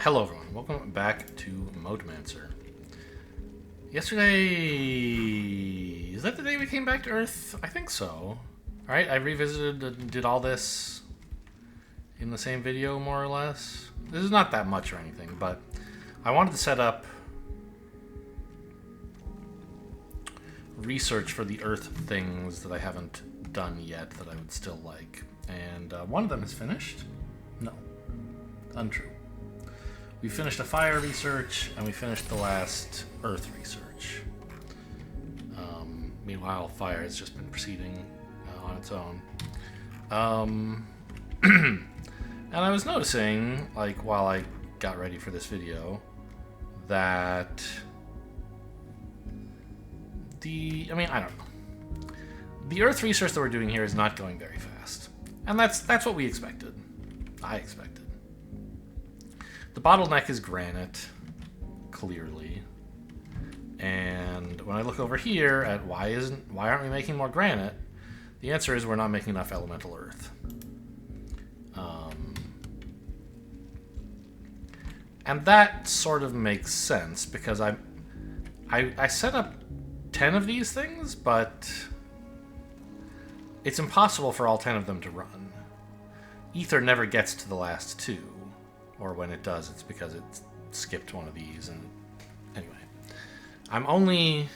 Hello everyone, welcome back to MoteMancer. Yesterday... is that the day we came back to Earth? I think so. Alright, I revisited and did all this in the same video, more or less. This is not that much or anything, but I wanted to set up research for the Earth things that I haven't done yet that I would still like. And one of them is finished. No. Untrue. We finished a fire research, and we finished the last Earth research. Meanwhile, fire has just been proceeding on its own. And I was noticing, like, while I got ready for this video, that I don't know. The Earth research that we're doing here is not going very fast. And that's what we expected. I expected. The bottleneck is granite, clearly. And when I look over here at why aren't we making more granite, the answer is we're not making enough elemental earth. And that sort of makes sense because I set up 10 of these things, but it's impossible for all 10 of them to run. Ether never gets to the last 2. Or when it does, it's because it skipped one of these. And anyway, I'm only...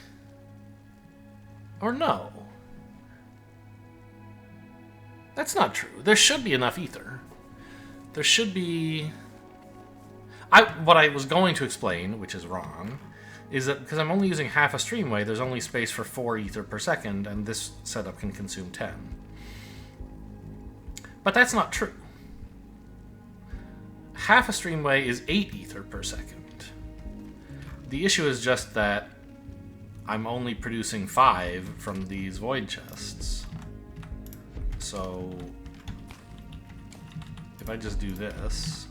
Or no. That's not true. There should be enough ether. There should be... What I was going to explain, which is wrong, is that because I'm only using half a streamway, there's only space for 4 ether per second, and this setup can consume 10. But that's not true. Half a streamway is 8 ether per second. The issue is just that I'm only producing 5 from these void chests. So if I just do this,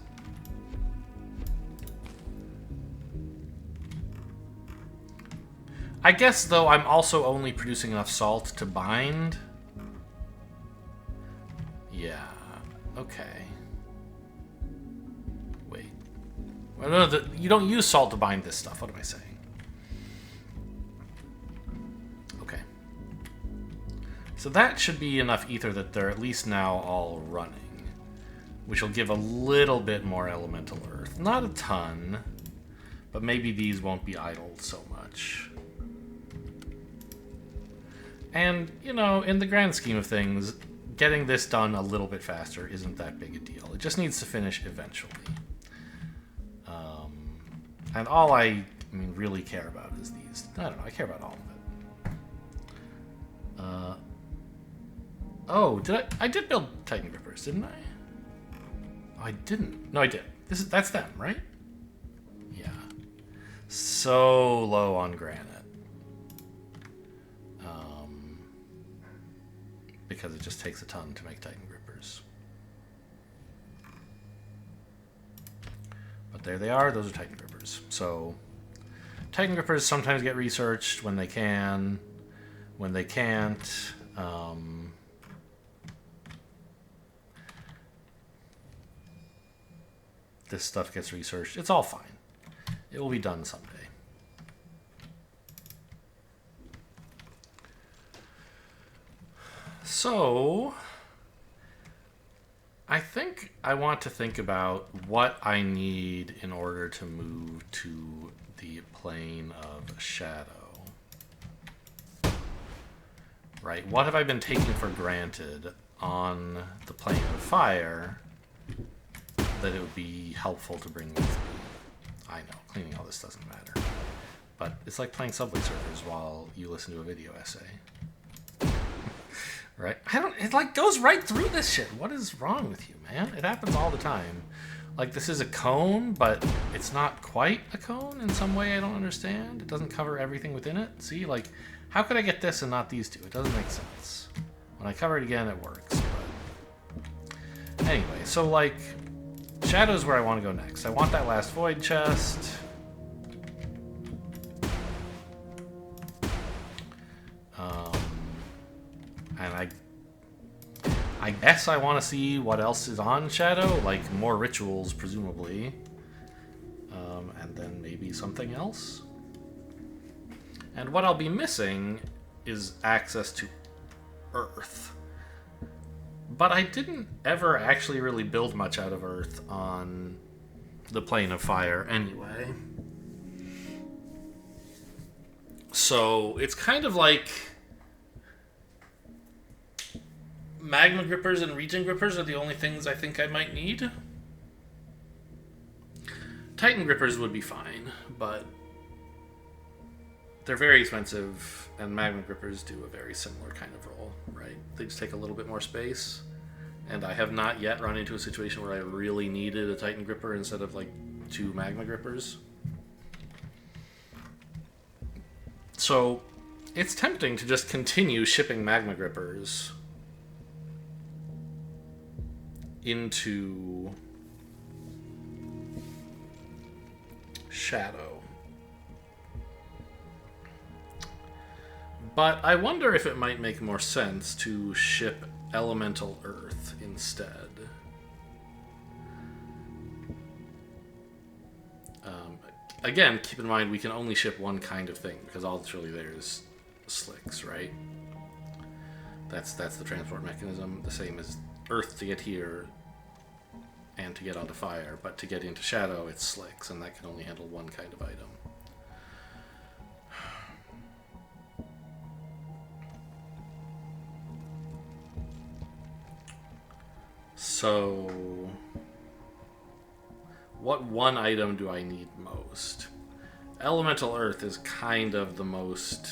I guess though I'm also only producing enough salt to bind. Yeah, okay. Well, no, you don't use salt to bind this stuff. What am I saying? Okay. So that should be enough ether that they're at least now all running, which will give a little bit more elemental earth. Not a ton, but maybe these won't be idled so much. And, you know, in the grand scheme of things, getting this done a little bit faster isn't that big a deal. It just needs to finish eventually. And all I really care about is these. I don't know, I care about all of it. Oh, I did build Titan Grippers, didn't I? Oh, I didn't. No, I did. That's them, right? Yeah. So low on granite. Because it just takes a ton to make Titan Grippers. But there they are, those are Titan Grippers. So, Titan Grippers sometimes get researched when they can, when they can't. This stuff gets researched. It's all fine. It will be done someday. So, I think I want to think about what I need in order to move to the plane of shadow. Right? What have I been taking for granted on the plane of fire that it would be helpful to bring with me? I know, cleaning all this doesn't matter. But it's like playing Subway Surfers while you listen to a video essay. Right? It like goes right through this shit. What is wrong with you, man? It happens all the time. Like, this is a cone, but it's not quite a cone in some way I don't understand. It doesn't cover everything within it. See, like, how could I get this and not these two? It doesn't make sense. When I cover it again, it works. But anyway, so, like, shadow's where I want to go next. I want that last void chest. And I guess I want to see what else is on Shadow, like more rituals, presumably. And then maybe something else. And what I'll be missing is access to Earth. But I didn't ever actually really build much out of Earth on the plane of fire anyway. So it's kind of like magma grippers and regen grippers are the only things I think I might need. Titan grippers would be fine, but they're very expensive, and magma grippers do a very similar kind of role, right? They just take a little bit more space, and I have not yet run into a situation where I really needed a Titan gripper instead of like 2 magma grippers. So it's tempting to just continue shipping magma grippers into Shadow. But I wonder if it might make more sense to ship Elemental Earth instead. Again, keep in mind we can only ship one kind of thing because all that's really there is slicks, right? That's the transport mechanism. The same as Earth to get here and to get onto fire, but to get into Shadow, it's slicks, and that can only handle one kind of item. So, what one item do I need most? Elemental Earth is kind of the most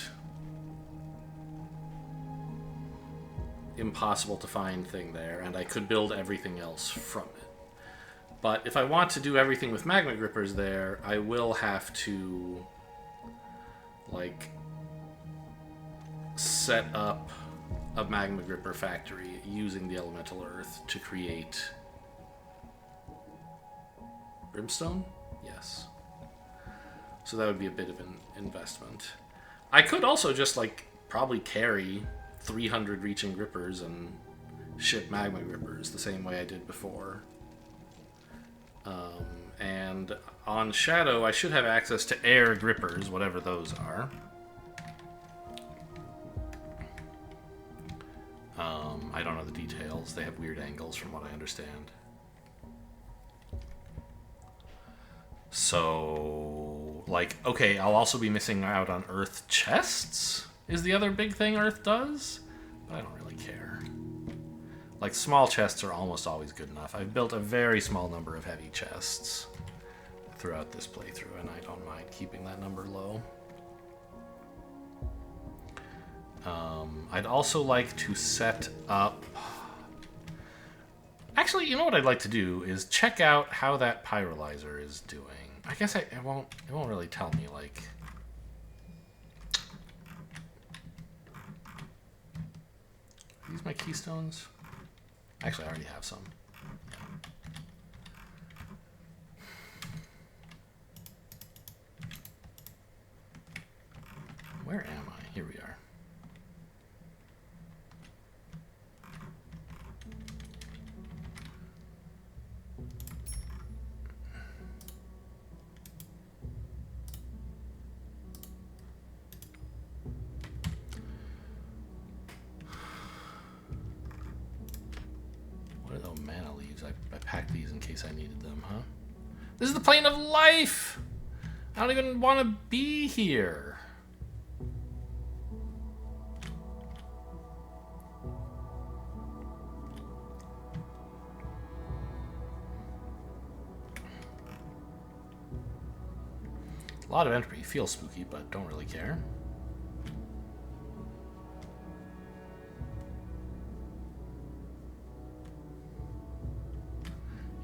impossible to find thing there, and I could build everything else from it. But if I want to do everything with magma grippers there, I will have to, like, set up a magma gripper factory using the elemental earth to create brimstone? Yes. So that would be a bit of an investment. I could also just, like, probably carry 300 reaching grippers and ship magma grippers the same way I did before. And on Shadow, I should have access to air grippers, whatever those are. I don't know the details. They have weird angles from what I understand. So, like, okay, I'll also be missing out on Earth chests, is the other big thing Earth does. But I don't really care. Like, small chests are almost always good enough. I've built a very small number of heavy chests throughout this playthrough, and I don't mind keeping that number low. I'd also like to set up... Actually, you know what I'd like to do is check out how that pyrolyzer is doing. I guess it won't really tell me, like... Are these my keystones? Actually, I already have some. Where am I? Here we are. What are those mana leaves? I packed these in case I needed them, huh? This is the plane of life! I don't even want to be here. A lot of entropy. Feels spooky, but don't really care.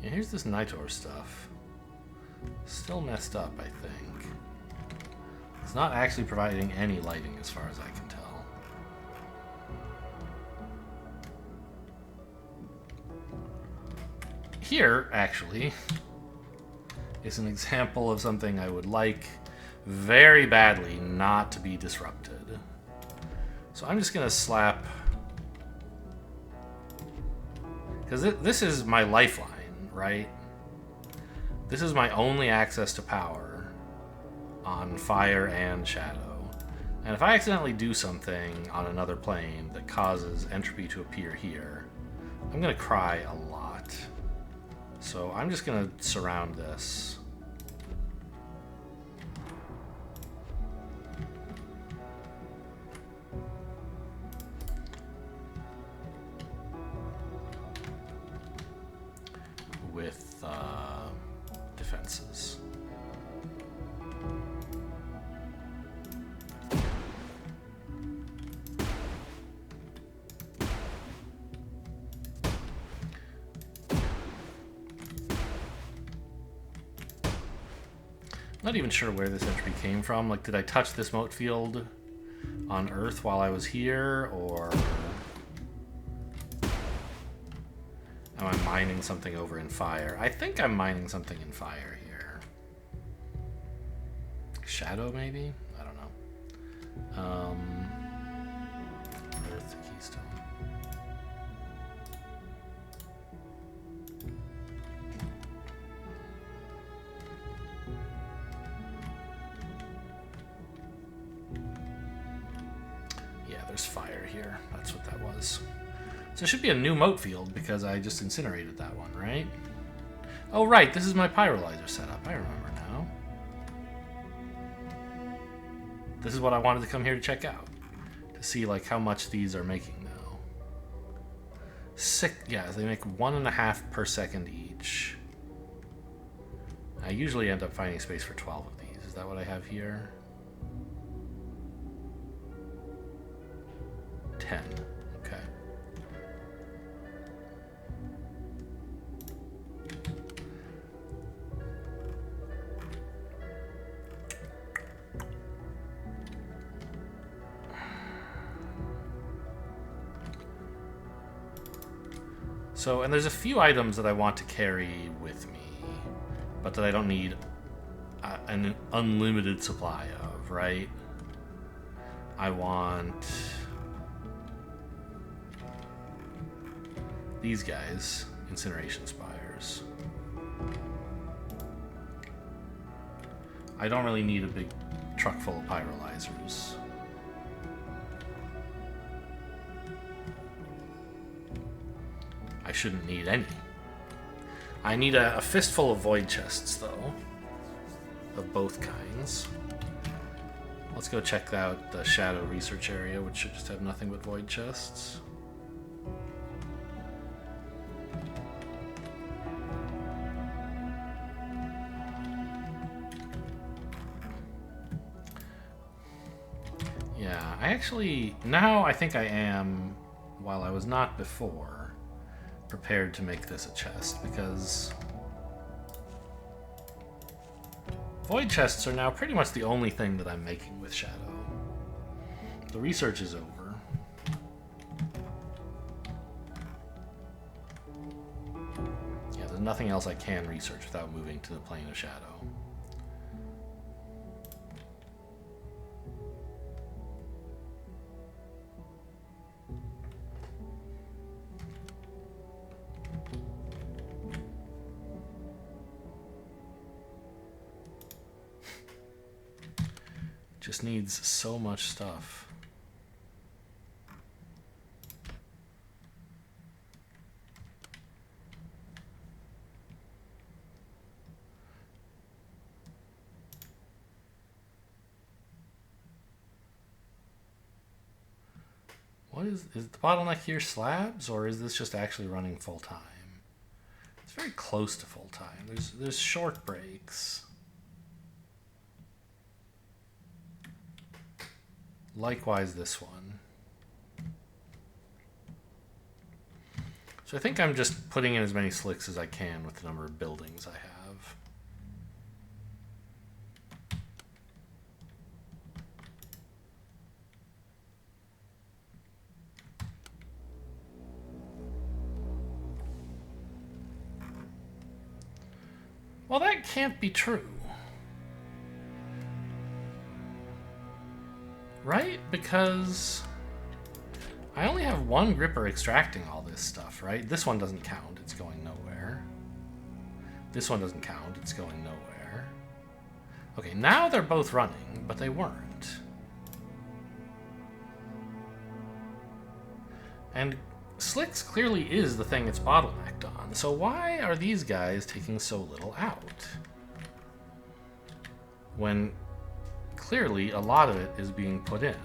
Yeah, here's this Nitor stuff. Still messed up, I think. It's not actually providing any lighting as far as I can tell. Here, actually, is an example of something I would like very badly not to be disrupted. So I'm just going to slap... Because this is my lifeline, right? This is my only access to power on fire and shadow. And if I accidentally do something on another plane that causes entropy to appear here, I'm gonna cry a lot. So I'm just gonna surround this. With defenses. I'm not even sure where this entropy came from. Like, did I touch this mote field on Earth while I was here, or am I mining something over in fire? I think I'm mining something in fire here. Shadow, maybe? I don't know. Earth keystone. Yeah, there's fire here. That's what that was. So it should be a new mote field because I just incinerated that one, right? Oh, right. This is my pyrolyzer setup. I remember now. This is what I wanted to come here to check out. To see, like, how much these are making now. Yeah, they make 1.5 per second each. I usually end up finding space for 12 of these. Is that what I have here? 10. Okay. So, and there's a few items that I want to carry with me, but that I don't need an unlimited supply of, right? I want these guys, incineration spires. I don't really need a big truck full of pyrolyzers. I shouldn't need any. I need a fistful of void chests, though, of both kinds. Let's go check out the shadow research area, which should just have nothing but void chests. Yeah, I actually, now I think I am, while I was not before, prepared to make this a chest, because void chests are now pretty much the only thing that I'm making with Shadow. The research is over. Yeah, there's nothing else I can research without moving to the plane of Shadow. Just needs so much stuff. What is the bottleneck here? Slabs, or is this just actually running full time? It's very close to full time. There's short breaks. Likewise, this one. So I think I'm just putting in as many slicks as I can with the number of buildings I have. Well, that can't be true. Right? Because I only have one gripper extracting all this stuff, right? This one doesn't count. It's going nowhere. This one doesn't count. It's going nowhere. Okay, now they're both running, but they weren't. And Slicks clearly is the thing it's bottlenecked on, so why are these guys taking so little out? When clearly a lot of it is being put in.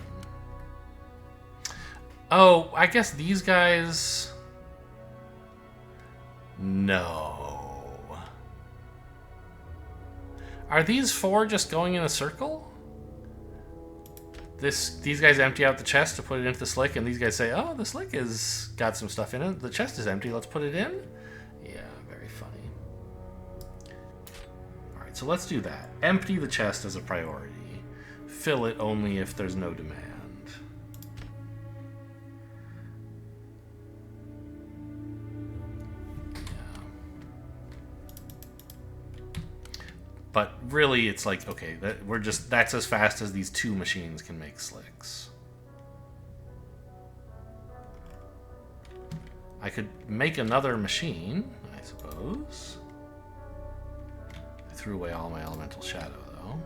Oh, I guess these guys... No. Are these four just going in a circle? These guys empty out the chest to put it into the slick, and these guys say, oh, the slick has got some stuff in it. The chest is empty. Let's put it in? Yeah, very funny. All right, so let's do that. Empty the chest as a priority. Fill it only if there's no demand. But really, it's like, okay, that's as fast as these two machines can make slicks. I could make another machine, I suppose. I threw away all my elemental shadow, though.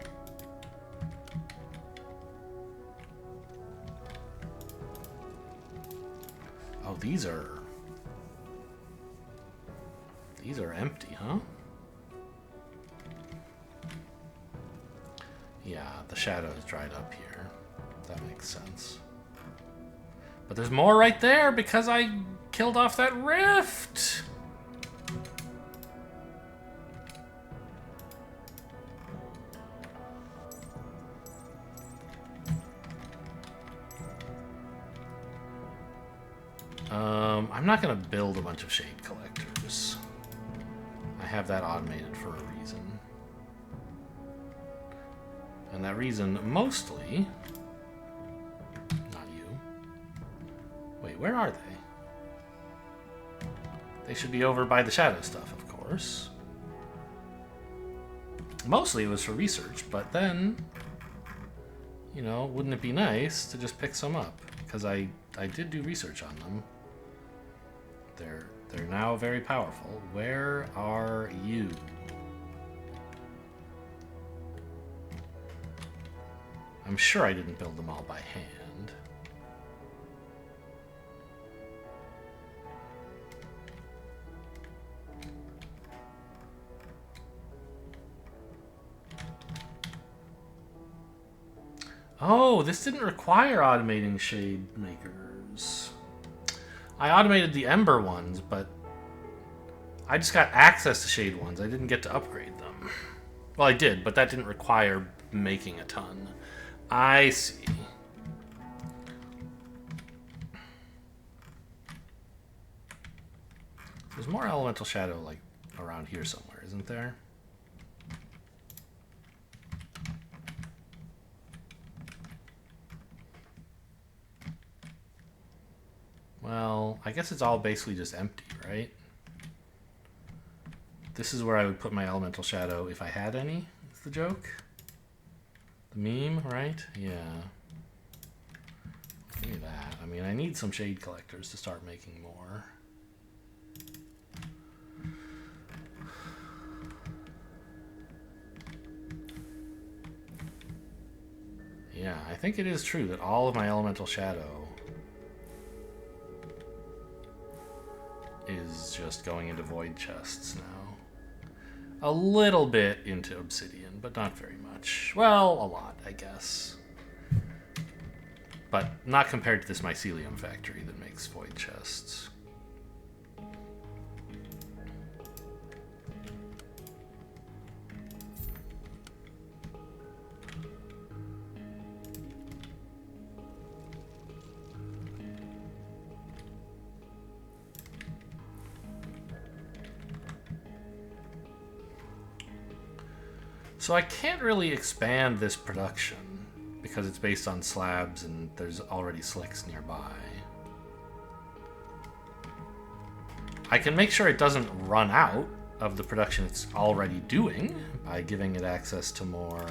Oh, these are empty, huh? Yeah, the shadow has dried up here. That makes sense. But there's more right there because I killed off that rift! I'm not going to build a bunch of shade collectors. I have that automated for a reason. And that reason, mostly... Not you. Wait, where are they? They should be over by the shadow stuff, of course. Mostly it was for research, but then... You know, wouldn't it be nice to just pick some up? Because I did do research on them. They're now very powerful. Where are you? I'm sure I didn't build them all by hand. Oh, this didn't require automating shade makers. I automated the Ember ones, but I just got access to shade ones. I didn't get to upgrade them. Well, I did, but that didn't require making a ton. I see. There's more elemental shadow, like, around here somewhere, isn't there? Well, I guess it's all basically just empty, right? This is where I would put my elemental shadow if I had any, is the joke. The meme, right? Yeah. Give me that. I mean, I need some shade collectors to start making more. Yeah, I think it is true that all of my elemental shadow is just going into void chests now. A little bit into obsidian, but not very much. Well, a lot, I guess. But not compared to this mycelium factory that makes void chests. So I can't really expand this production because it's based on slabs and there's already slicks nearby. I can make sure it doesn't run out of the production it's already doing by giving it access to more.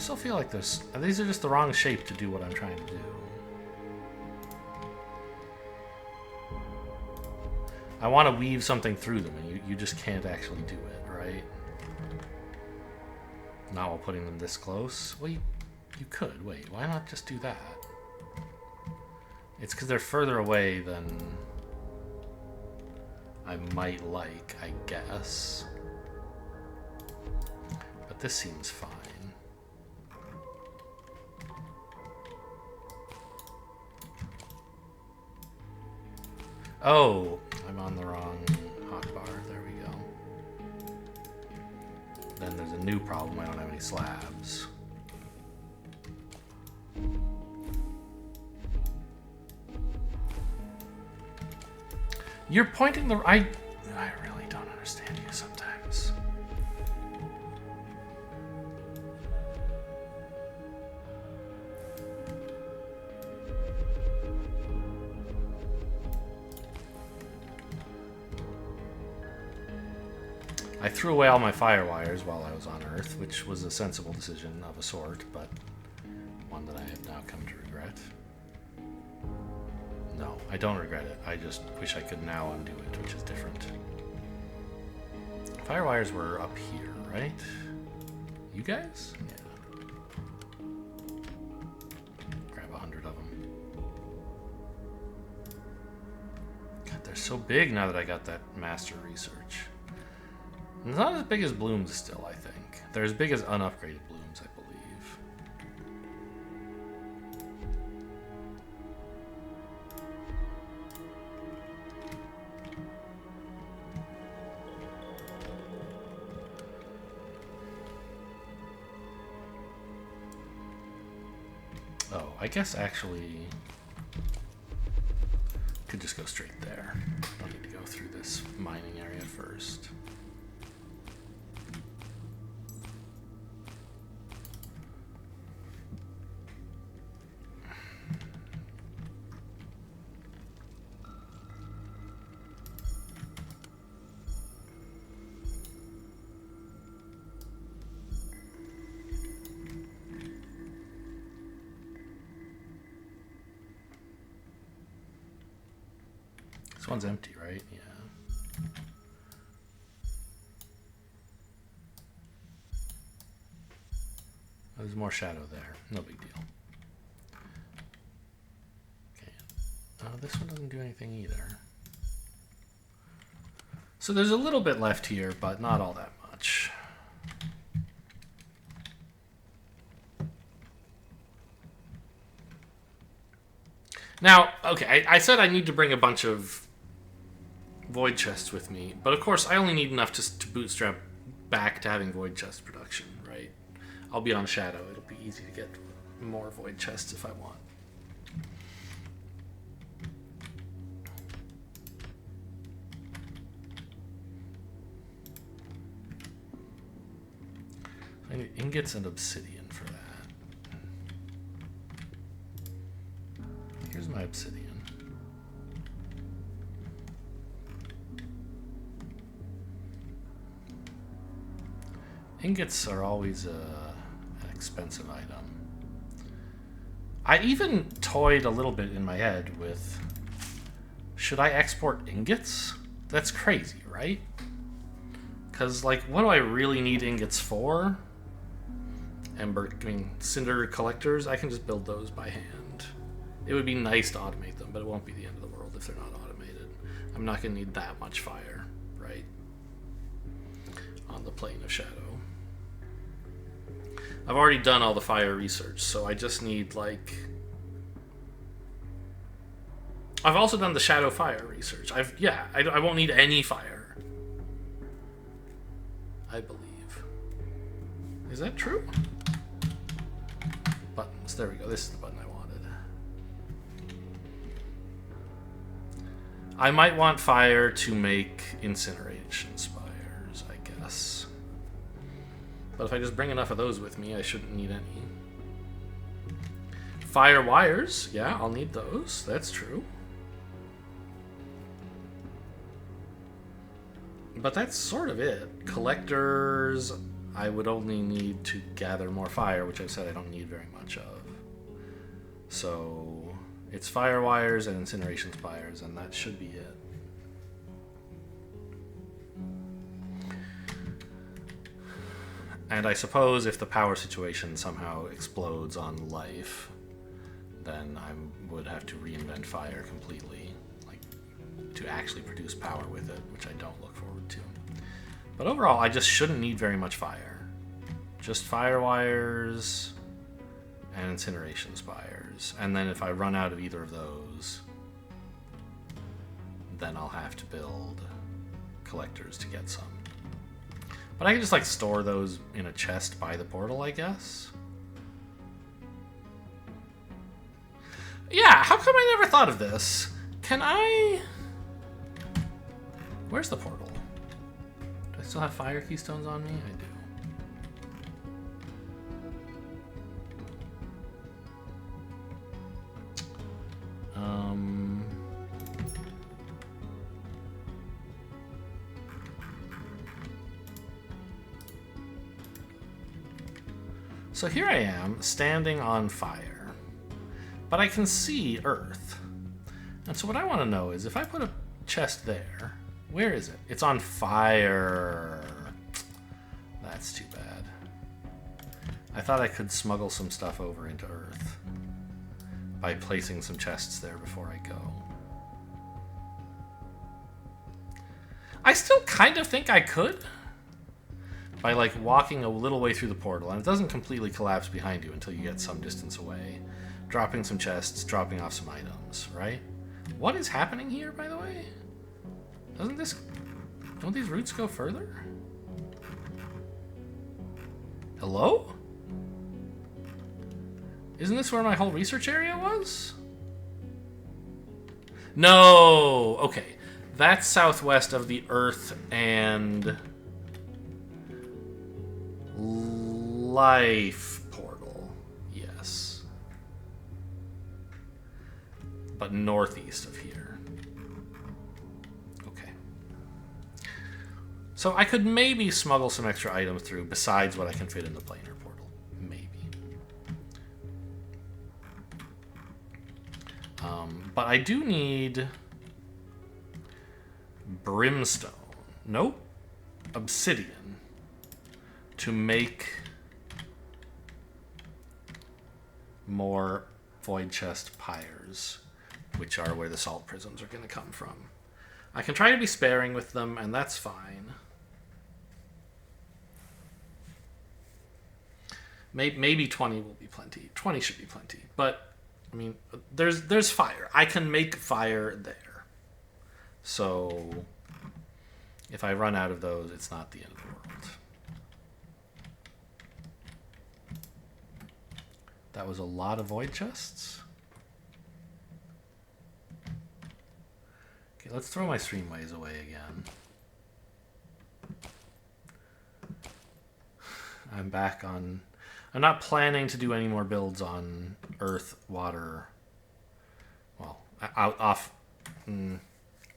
still feel like these are just the wrong shape to do what I'm trying to do. I want to weave something through them, and you just can't actually do it, right? Not while putting them this close. Well, you could. Wait, why not just do that? It's because they're further away than I might like, I guess. But this seems fine. Oh, I'm on the wrong hotbar. There we go. Then there's a new problem. I don't have any slabs. You're pointing the... I really don't understand you sometimes. I threw away all my fire wires while I was on Earth, which was a sensible decision of a sort, but one that I have now come to regret. No, I don't regret it. I just wish I could now undo it, which is different. Fire wires were up here, right? You guys? Yeah. Grab 100 of them. God, they're so big now that I got that master research. It's not as big as blooms still, I think. They're as big as unupgraded blooms, I believe. Oh, I guess actually could just go straight there. Don't need to go through this mining area first. This one's empty, right? Yeah. There's more shadow there. No big deal. Okay. This one doesn't do anything either. So there's a little bit left here, but not all that much. Now, okay, I said I need to bring a bunch of void chests with me, but of course I only need enough to bootstrap back to having void chest production, right? I'll be on Shadow. It'll be easy to get more void chests if I want. I need ingots and obsidian for that. Here's my obsidian. Ingots are always an expensive item. I even toyed a little bit in my head with, should I export ingots? That's crazy, right? Because, like, what do I really need ingots for? Cinder collectors, I can just build those by hand. It would be nice to automate them, but it won't be the end of the world if they're not automated. I'm not going to need that much fire, right? On the plane of Shadow. I've already done all the fire research, so I just need, like... I've also done the Shadow fire research. I won't need any fire. I believe. Is that true? Buttons. There we go. This is the button I wanted. I might want fire to make incineration spires, I guess. But if I just bring enough of those with me, I shouldn't need any. Fire wires. Yeah, I'll need those. That's true. But that's sort of it. Collectors. I would only need to gather more fire, which I said I don't need very much of. So it's fire wires and incineration spires, and that should be it. And I suppose if the power situation somehow explodes on life, then I would have to reinvent fire completely, like to actually produce power with it, which I don't look forward to. But overall, I just shouldn't need very much fire. Just fire wires and incineration spires. And then if I run out of either of those, then I'll have to build collectors to get some. But I can just like store those in a chest by the portal, I guess. Yeah, how come I never thought of this? Can I... Where's the portal? Do I still have fire keystones on me? I do. So here I am, standing on fire. But I can see Earth. And so what I want to know is, if I put a chest there, where is it? It's on fire. That's too bad. I thought I could smuggle some stuff over into Earth by placing some chests there before I go. I still kind of think I could, by like walking a little way through the portal, and it doesn't completely collapse behind you until you get some distance away. Dropping some chests, dropping off some items, right? What is happening here, by the way? Don't these routes go further? Hello? Isn't this where my whole research area was? No! Okay. That's southwest of the Earth and Life portal. Yes. But northeast of here. Okay. So I could maybe smuggle some extra items through besides what I can fit in the planar portal. Maybe. But I do need brimstone. Nope. Obsidian. To make more void chest pyres, which are where the salt prisms are going to come from. I can try to be sparing with them, and that's fine. Maybe 20 will be plenty. 20 should be plenty. But, I mean, there's fire. I can make fire there. So, if I run out of those, it's not the end of the world. That was a lot of void chests. Okay, let's throw my streamways away again. I'm back on... I'm not planning to do any more builds on Earth, Water... Well,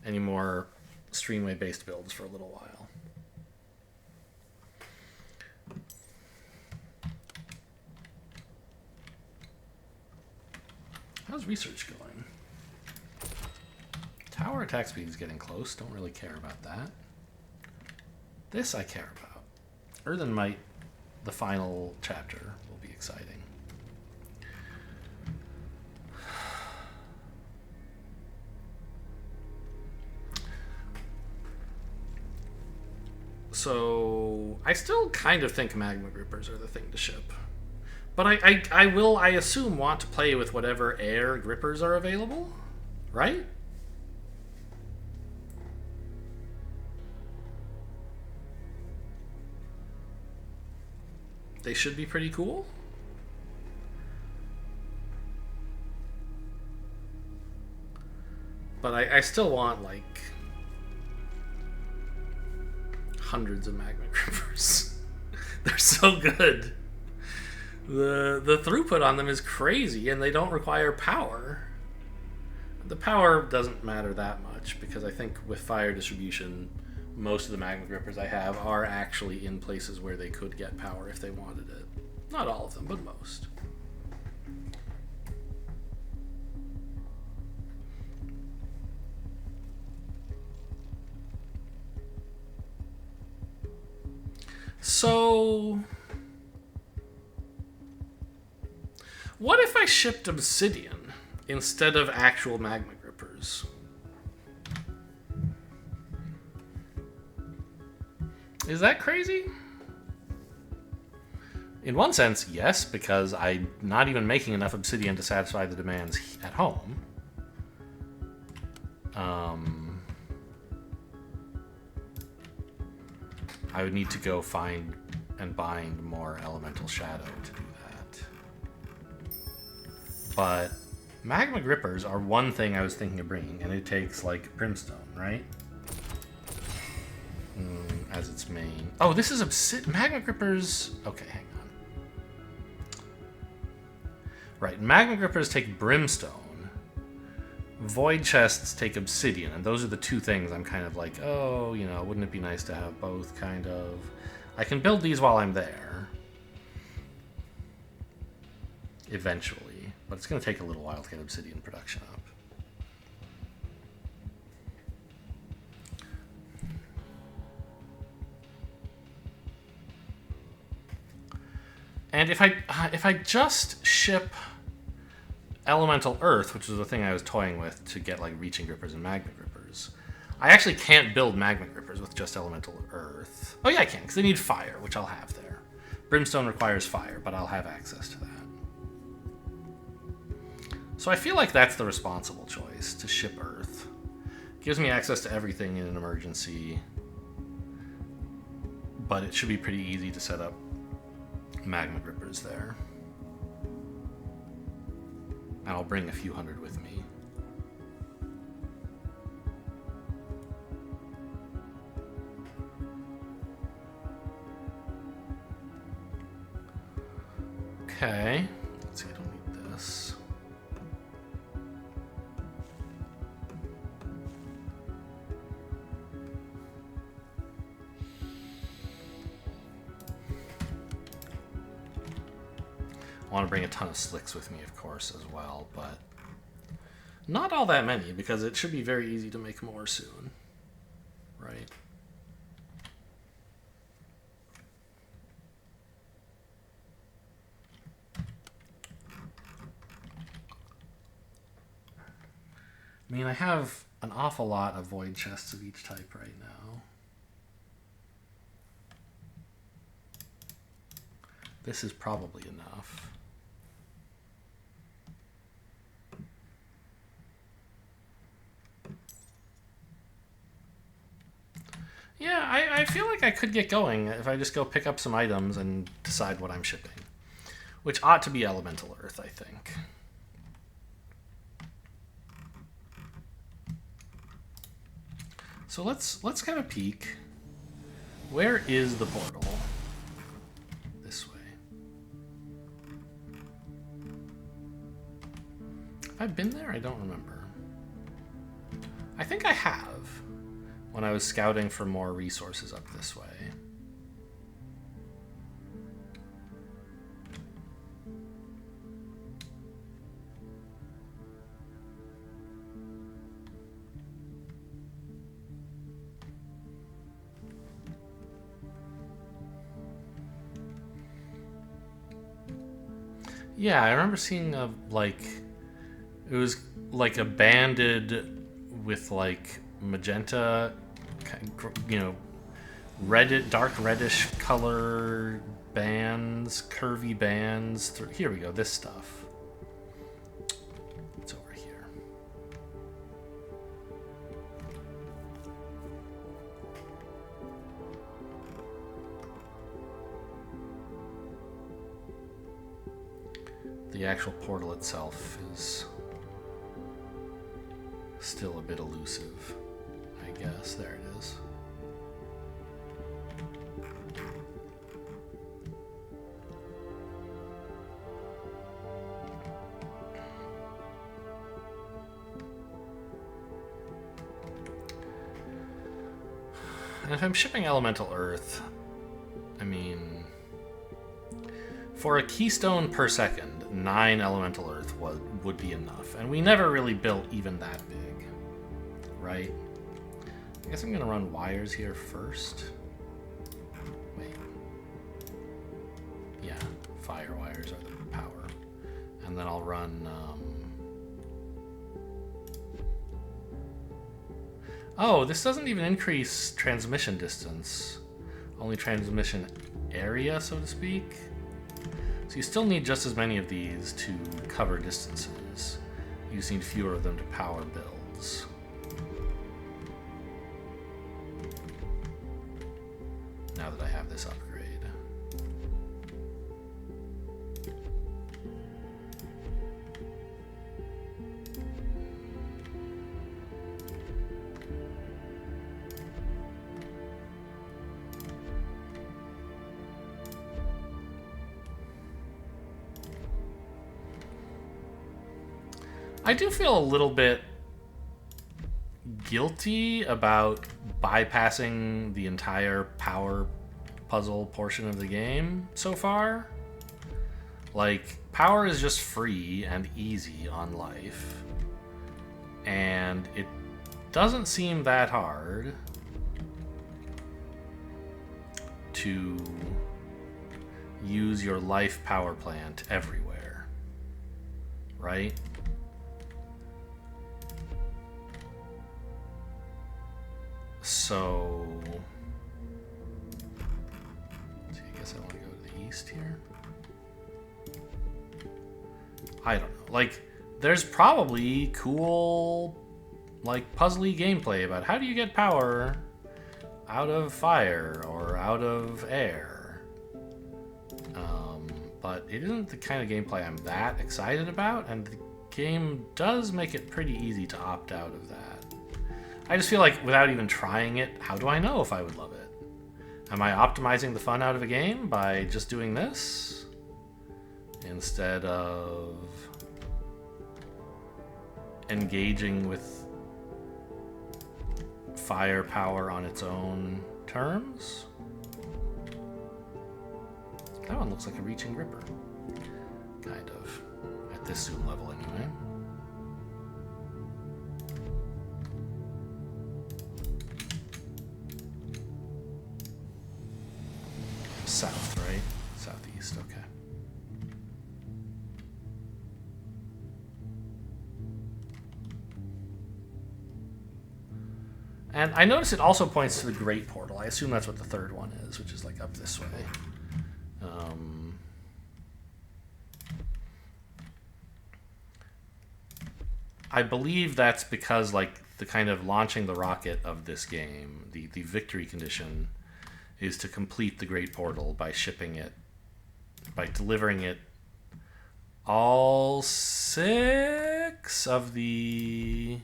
any more streamway-based builds for a little while. How's research going? Tower attack speed is getting close. Don't really care about that. This I care about. Earthen Might, the final chapter, will be exciting. So I still kind of think magma grippers are the thing to ship. But I will, I assume, want to play with whatever air grippers are available, right? They should be pretty cool. But I still want, like, hundreds of magma grippers. They're so good. The throughput on them is crazy, and they don't require power. The power doesn't matter that much, because I think with fire distribution, most of the magma grippers I have are actually in places where they could get power if they wanted it. Not all of them, but most. So, what if I shipped obsidian instead of actual magma grippers? Is that crazy? In one sense, yes, because I'm not even making enough obsidian to satisfy the demands at home. I would need to go find and bind more elemental shadow to do that. But magma grippers are one thing I was thinking of bringing, and it takes like brimstone, right? As its main. Oh, this is magma grippers. Okay, hang on. Right, magma grippers take brimstone. Void chests take obsidian, and those are the two things I'm kind of like, oh, you know, wouldn't it be nice to have both, kind of. I can build these while I'm there. Eventually. But it's going to take a little while to get obsidian production up. And if I just ship elemental earth, which is the thing I was toying with to get like reaching grippers and magma grippers, I actually can't build magma grippers with just elemental earth. Oh yeah, I can, because they need fire, which I'll have there. Brimstone requires fire, but I'll have access to that. So I feel like that's the responsible choice, to ship earth. Gives me access to everything in an emergency, but it should be pretty easy to set up magma grippers there. And I'll bring a few hundred with me. Okay. Let's see, I don't need this. I want to bring a ton of slicks with me, of course, as well, but not all that many, because it should be very easy to make more soon, right? I mean, I have an awful lot of void chests of each type right now. This is probably enough. Yeah, I feel like I could get going if I just go pick up some items and decide what I'm shipping. Which ought to be elemental earth, I think. So let's kind of peek. Where is the portal? This way. Have I been there? I don't remember. I think I have, when I was scouting for more resources up this way. Yeah, I remember seeing a, like, it was like a banded with like magenta, you know, red, dark reddish color bands, curvy bands. Here we go, this stuff. It's over here. The actual portal itself is still a bit elusive, I guess. There it is. And if I'm shipping elemental earth, I mean, for a keystone per second, 9 elemental earth would be enough. And we never really built even that big, right? I guess I'm going to run wires here first. Wait. Yeah, fire wires are the power. And then I'll run... Oh, this doesn't even increase transmission distance. Only transmission area, so to speak. So you still need just as many of these to cover distances. You just need fewer of them to power builds. Now that I have this upgrade. I do feel a little bit guilty about bypassing the entire power puzzle portion of the game so far. Like, power is just free and easy on life, and it doesn't seem that hard to use your life power plant everywhere, right? So, I guess I want to go to the east here. I don't know. Like, there's probably cool, like, puzzly gameplay about how do you get power out of fire or out of air. But it isn't the kind of gameplay I'm that excited about, and the game does make it pretty easy to opt out of that. I just feel like without even trying it, how do I know if I would love it? Am I optimizing the fun out of a game by just doing this instead of engaging with firepower on its own terms? That one looks like a reaching gripper. Kind of. At this zoom level anyway. South, right? Southeast, okay. And I notice it also points to the Great Portal. I assume that's what the third one is, which is like up this way. I believe that's because, like, the kind of launching the rocket of this game, the victory condition, is to complete the Great Portal by shipping it, by delivering it all 6 of the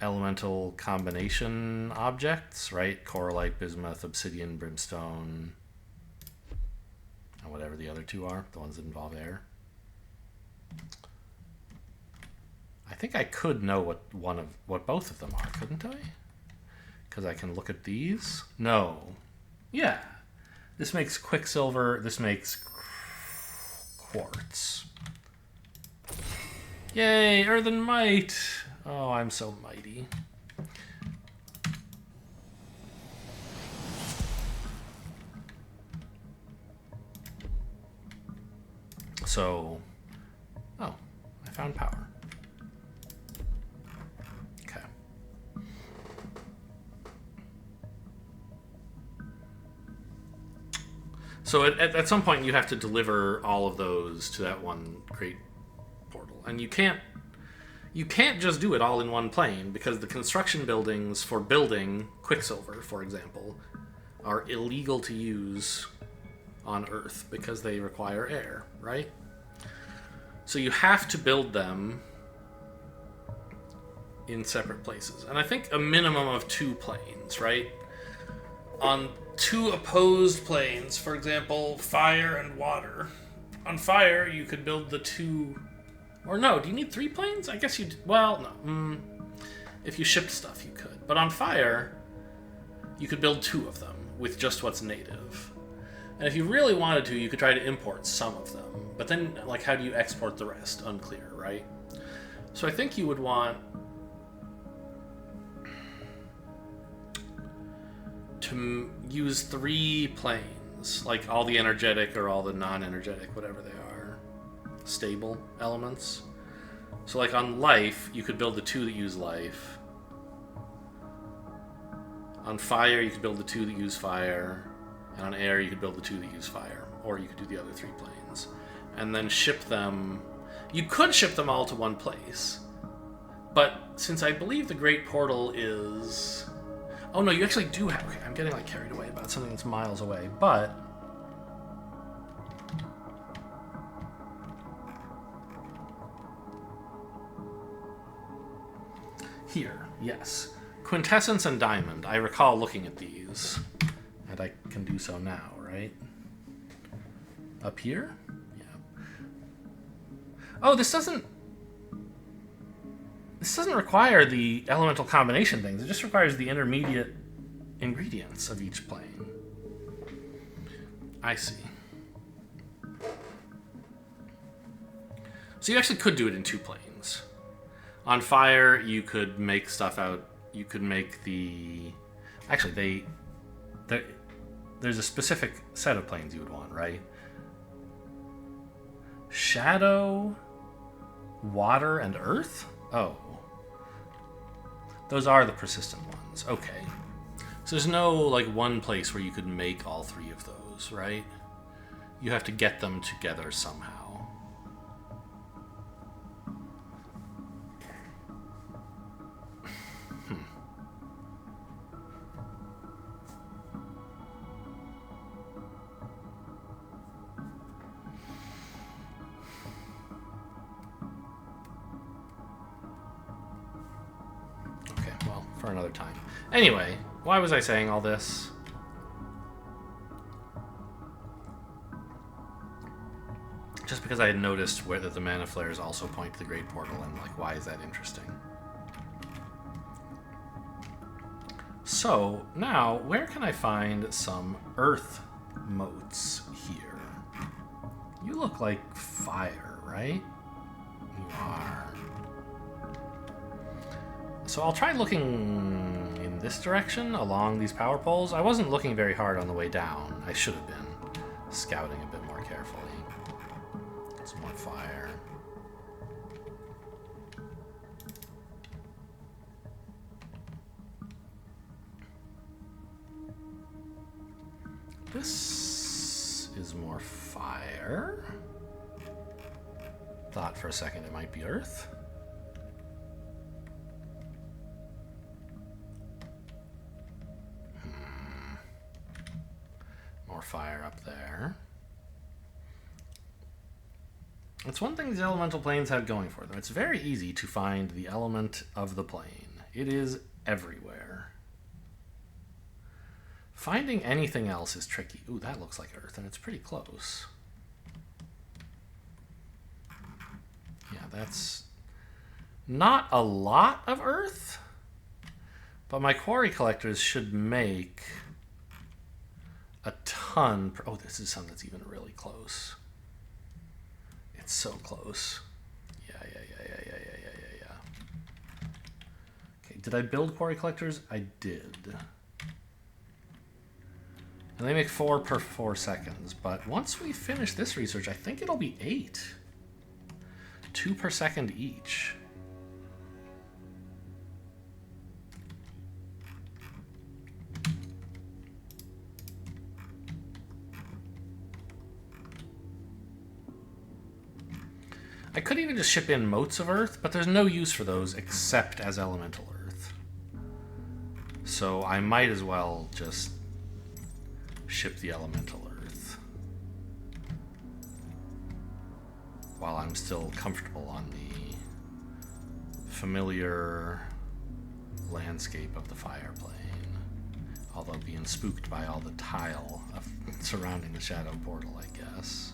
elemental combination objects, right? Coralite, bismuth, obsidian, brimstone, and whatever the other 2 are, the ones that involve air. I think I could know what both of them are, couldn't I? Because I can look at these. No. Yeah. This makes quicksilver. This makes quartz. Yay, earthen might. Oh, I'm so mighty. So, oh, I found power. Okay. So at some point you have to deliver all of those to that one great portal. And you can't just do it all in one plane, because the construction buildings for building Quicksilver, for example, are illegal to use on Earth because they require air, right? So you have to build them in separate places. And I think a minimum of 2 planes, right? On 2 opposed planes, for example, fire and water. On fire, you could build the 2 Or no, do you need 3 planes? I guess you... Well, no. If you shipped stuff, you could. But on fire, you could build 2 of them with just what's native. And if you really wanted to, you could try to import some of them. But then, like, how do you export the rest? Unclear, right? So I think you would want to use 3 planes, like all the energetic or all the non-energetic, whatever they are, stable elements. So like on life, you could build the 2 that use life. On fire, you could build the 2 that use fire. And on air, you could build the 2 that use fire. Or you could do the other 3 planes. And then ship them. You could ship them all to one place. But since I believe the Great Portal is... Oh no, you actually do have... Okay, I'm getting like carried away about something that's miles away, but... Here, yes. Quintessence and Diamond. I recall looking at these. And I can do so now, right? Up here? Yeah. Oh, this doesn't require the elemental combination things. It just requires the intermediate ingredients of each plane. I see. So you actually could do it in 2 planes. On fire, you could make stuff out. You could make the... Actually, there's a specific set of planes you would want, right? Shadow, water, and earth? Oh. Those are the persistent ones. Okay. So there's no, like, one place where you could make all 3 of those, right? You have to get them together somehow. For another time. Anyway, why was I saying all this? Just because I had noticed whether the mana flares also point to the Great Portal, and like, why is that interesting? So, now, where can I find some earth motes here? You look like fire, right? You are. So I'll try looking in this direction along these power poles. I wasn't looking very hard on the way down. I should have been scouting a bit more carefully. Some more fire. This is more fire. Thought for a second it might be earth. Fire up there. It's one thing these elemental planes have going for them. It's very easy to find the element of the plane. It is everywhere. Finding anything else is tricky. Ooh, that looks like earth, and it's pretty close. Yeah, that's not a lot of earth, but my quarry collectors should make a ton. Oh, this is something that's even really close. It's so close. Yeah. Okay, did I build quarry collectors? I did. And they make 4 per 4 seconds. But once we finish this research, I think it'll be 8. 2 per second each. I could even just ship in motes of earth, but there's no use for those except as elemental earth. So I might as well just ship the elemental earth while I'm still comfortable on the familiar landscape of the fire plane, although being spooked by all the tile surrounding the shadow portal, I guess.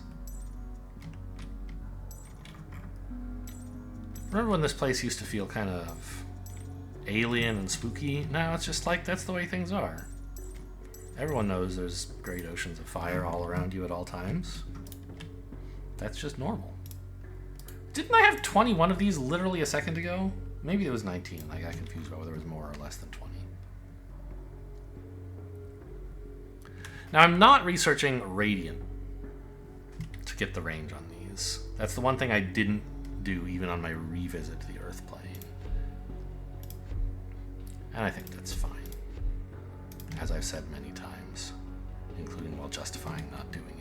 Remember when this place used to feel kind of alien and spooky? Now it's just like that's the way things are. Everyone knows there's great oceans of fire all around you at all times. That's just normal. Didn't I have 21 of these literally a second ago? Maybe it was 19 and I got confused about whether it was more or less than 20. Now I'm not researching radiant to get the range on these. That's the one thing I didn't do even on my revisit to the Earth plane. And I think that's fine. As I've said many times, including while justifying not doing it.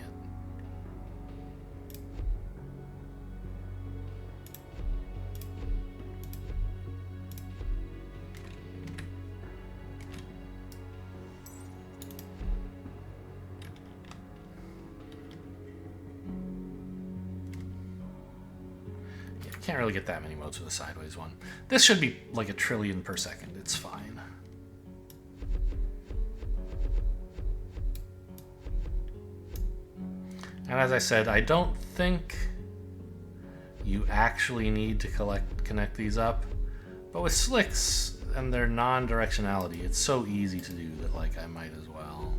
Can't really get that many modes with a sideways one. This should be like 1 trillion per second. It's fine. And as I said, I don't think you actually need to connect these up. But with slicks and their non-directionality, it's so easy to do that like I might as well.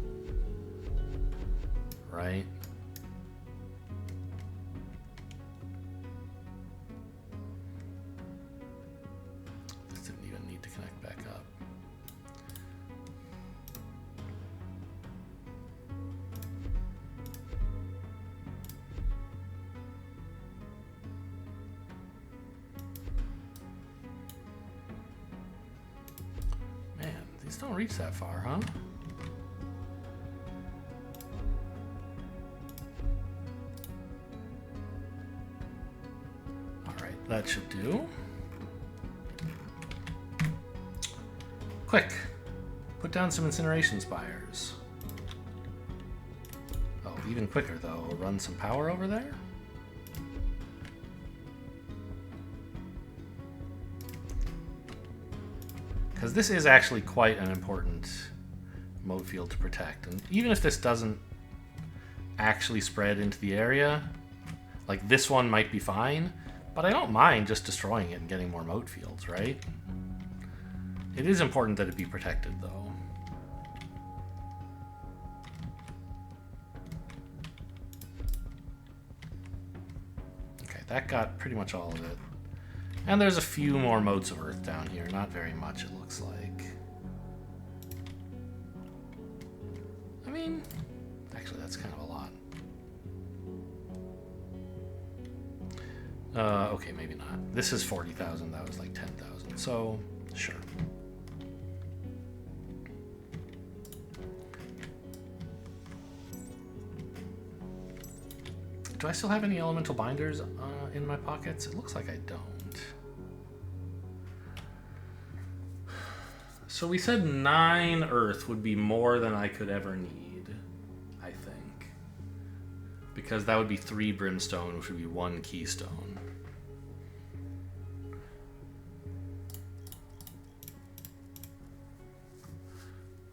Right? These don't reach that far, huh? Alright, that should do. Quick! Put down some incineration spires. Oh, even quicker though. Run some power over there? Because this is actually quite an important mode field to protect. And even if this doesn't actually spread into the area, like this one might be fine, but I don't mind just destroying it and getting more mode fields, right? It is important that it be protected, though. Okay, that got pretty much all of it. And there's a few more modes of Earth down here. Not very much, it looks like. I mean, actually, that's kind of a lot. Okay, maybe not. This is 40,000. That was like 10,000. So, sure. Do I still have any elemental binders in my pockets? It looks like I don't. So we said 9 Earth would be more than I could ever need, I think. Because that would be 3 Brimstone, which would be 1 Keystone.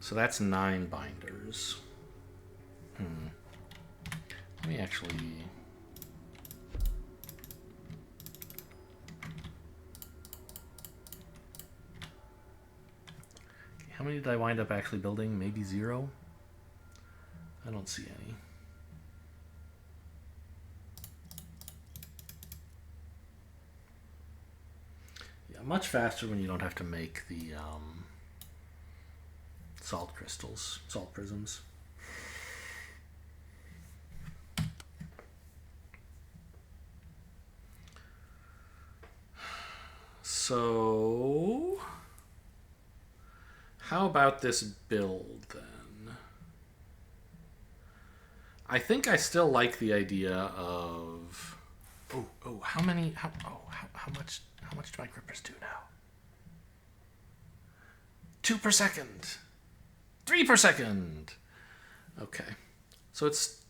So that's 9 binders. Let me actually... How many did I wind up actually building? Maybe 0? I don't see any. Yeah, much faster when you don't have to make the salt crystals, salt prisms. So... how about this build, then? I think I still like the idea of... how much do my grippers do now? 2 per second! 3 per second! Okay. So it's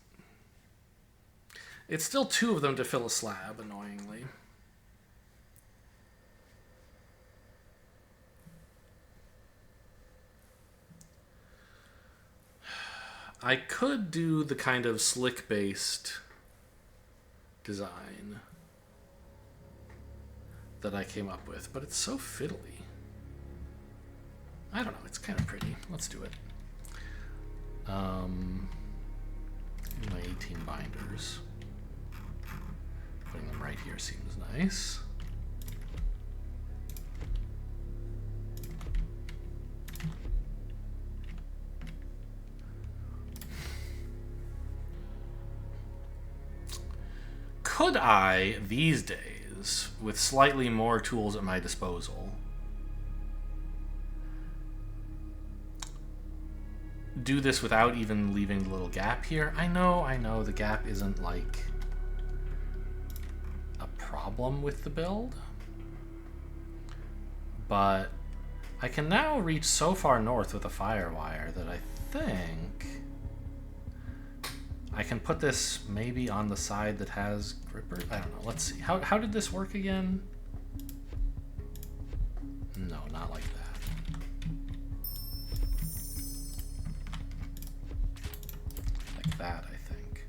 still 2 of them to fill a slab, annoyingly. I could do the kind of slick-based design that I came up with, but it's so fiddly. I don't know, it's kind of pretty. Let's do it. My 18 binders. Putting them right here seems nice. Could I, these days, with slightly more tools at my disposal, do this without even leaving the little gap here? I know, the gap isn't like a problem with the build, but I can now reach so far north with a firewire that I think I can put this maybe on the side that has grippers. I don't know. Let's see. How did this work again? No, not like that. Like that, I think.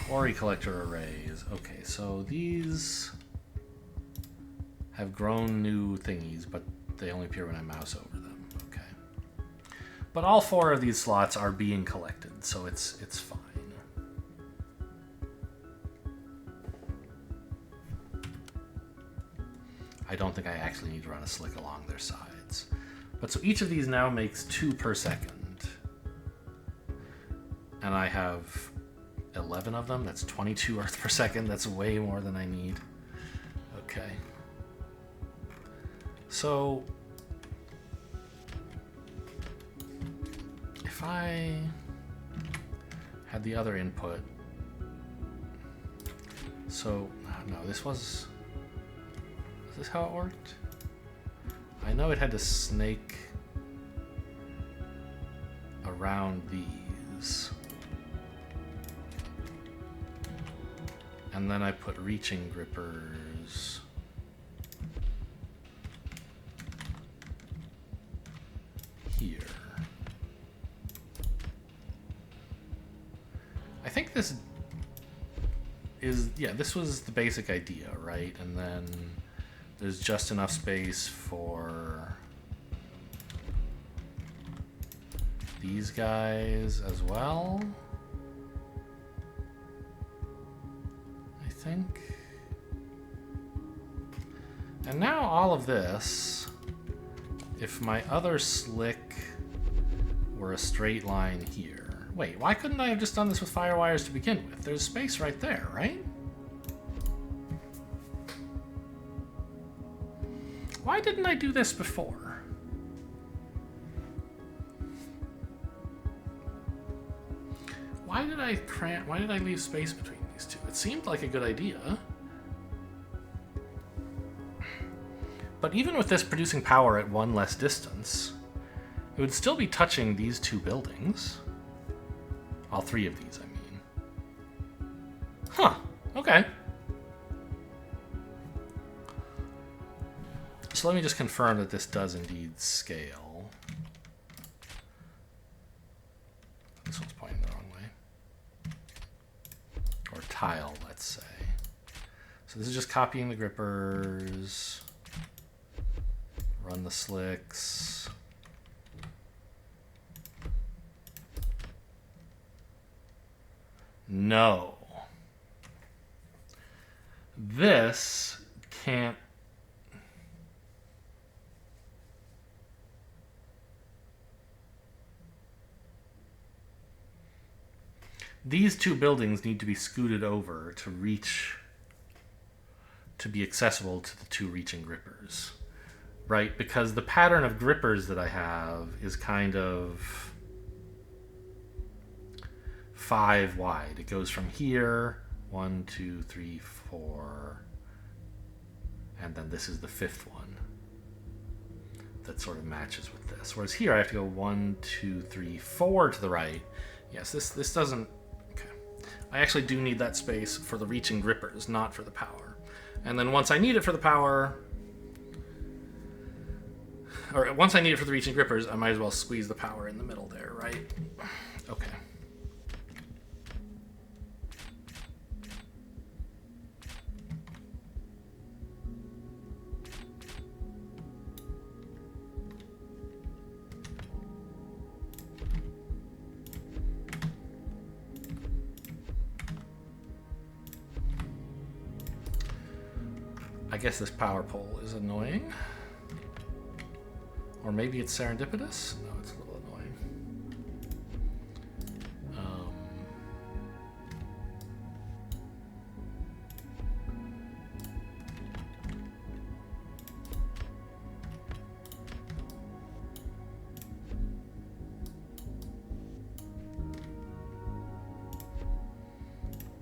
Quarry collector arrays. Okay, so these have grown new thingies, but they only appear when I mouse over them. Okay. But all 4 of these slots are being collected, so it's fine. I don't think I actually need to run a slick along their sides. But so each of these now makes 2 per second. And I have 11 of them. That's 22 Earth per second. That's way more than I need. Okay. So if I had the other input. So, no, this was... Is this how it worked? I know it had to snake around these. And then I put reaching grippers here. I think this is, yeah, this was the basic idea, right? And then there's just enough space for these guys as well, I think. And now all of this, if my other slick were a straight line here. Wait, why couldn't I have just done this with firewires to begin with? There's space right there, right? Why didn't I do this before? Why did I leave space between these two? It seemed like a good idea. But even with this producing power at 1 less distance, it would still be touching these 2 buildings. All 3 of these, I mean. Huh, okay. So let me just confirm that this does indeed scale. This one's pointing the wrong way. Or tile, let's say. So this is just copying the grippers. Run the slicks. No. This can't. These 2 buildings need to be scooted over to reach, to be accessible to the 2 reaching grippers, right? Because the pattern of grippers that I have is kind of 5 wide. It goes from here, 1, 2, 3, 4, and then this is the 5th one that sort of matches with this. Whereas here I have to go 1, 2, 3, 4 to the right. Yes, this doesn't. I actually do need that space for the reaching grippers, not for the power. And then once I need it for the power, or once I need it for the reaching grippers, I might as well squeeze the power in the middle there, right? Okay. I guess this power pole is annoying. Or maybe it's serendipitous? No, it's a little annoying.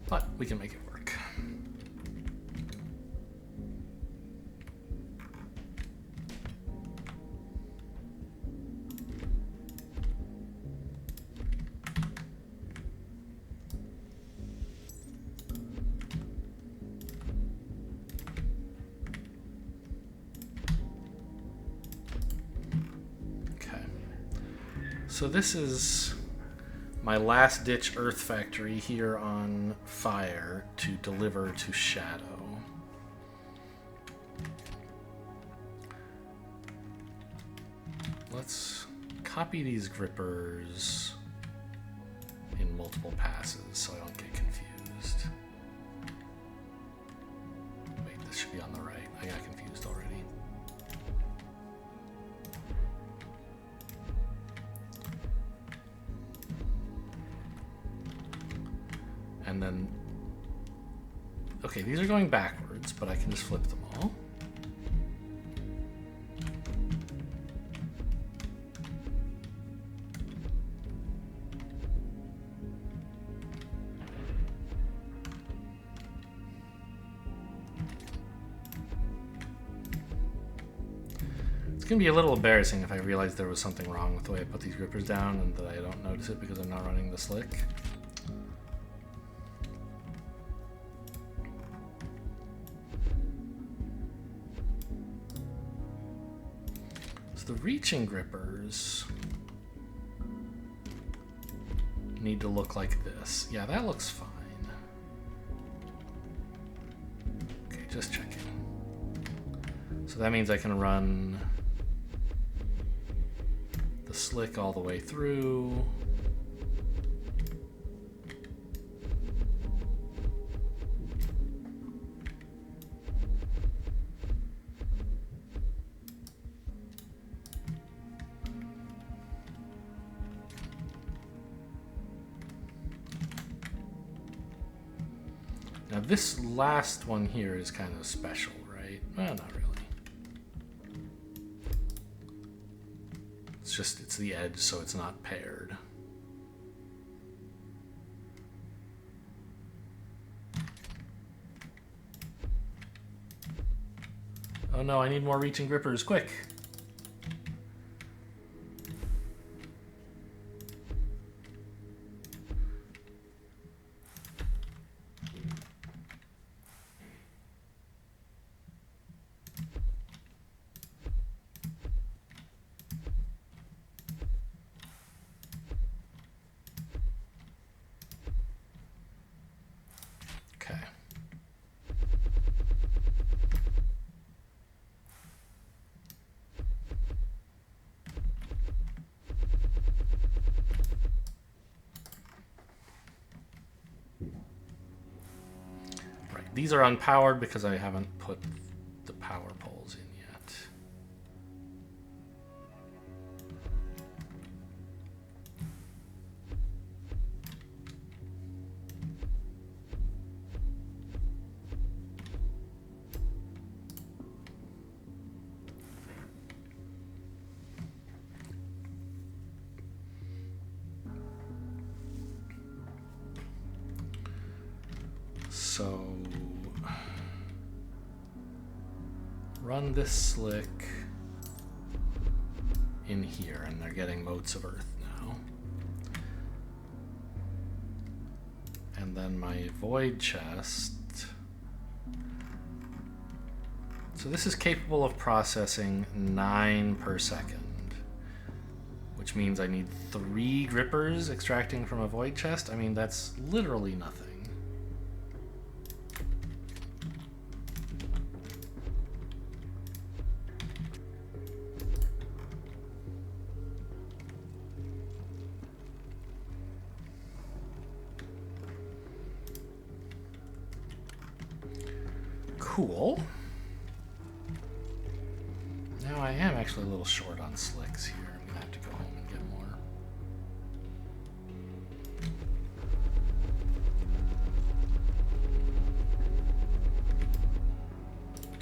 But we can make it work. Okay. So this is my last ditch Earth Factory here on Fire to deliver to Shadow. Let's copy these grippers in multiple passes so I don't get confused. Wait, this should be on the right. I got confused already. And then, okay, these are going backwards, but I can just flip them all. It's gonna be a little embarrassing if I realize there was something wrong with the way I put these grippers down and that I don't notice it because I'm not running the slick. The reaching grippers need to look like this. Yeah, that looks fine. Okay, just checking. So that means I can run the slick all the way through. Now this last one here is kind of special, right? Well, not really. It's just, it's the edge, so it's not paired. Oh no, I need more reaching grippers, quick! These are unpowered because I haven't put the power poles in yet. So run this slick in here, and they're getting motes of earth now. And then my void chest. So this is capable of processing 9 per second, which means I need 3 grippers extracting from a void chest. I mean, that's literally nothing. Cool. Now I am actually a little short on slicks here. I'm gonna have to go home and get more.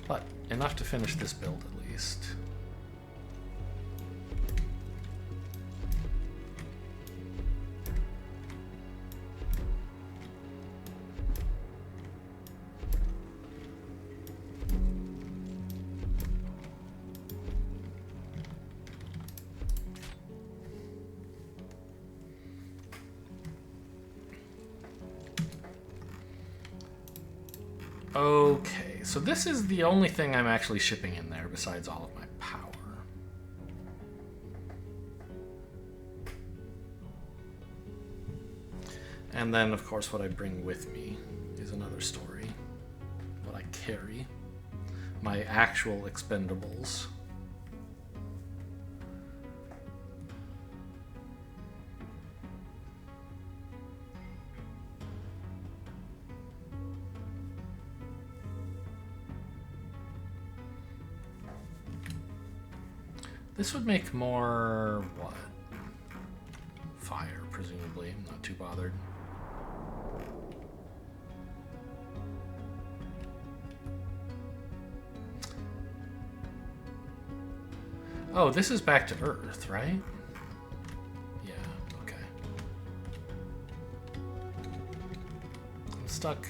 But enough to finish this build at least. Okay, so this is the only thing I'm actually shipping in there besides all of my power. And then, of course, what I bring with me is another story. What I carry. My actual expendables. This would make more, what? Fire, presumably. I'm not too bothered. Oh, this is back to Earth, right? Yeah, okay. I'm stuck.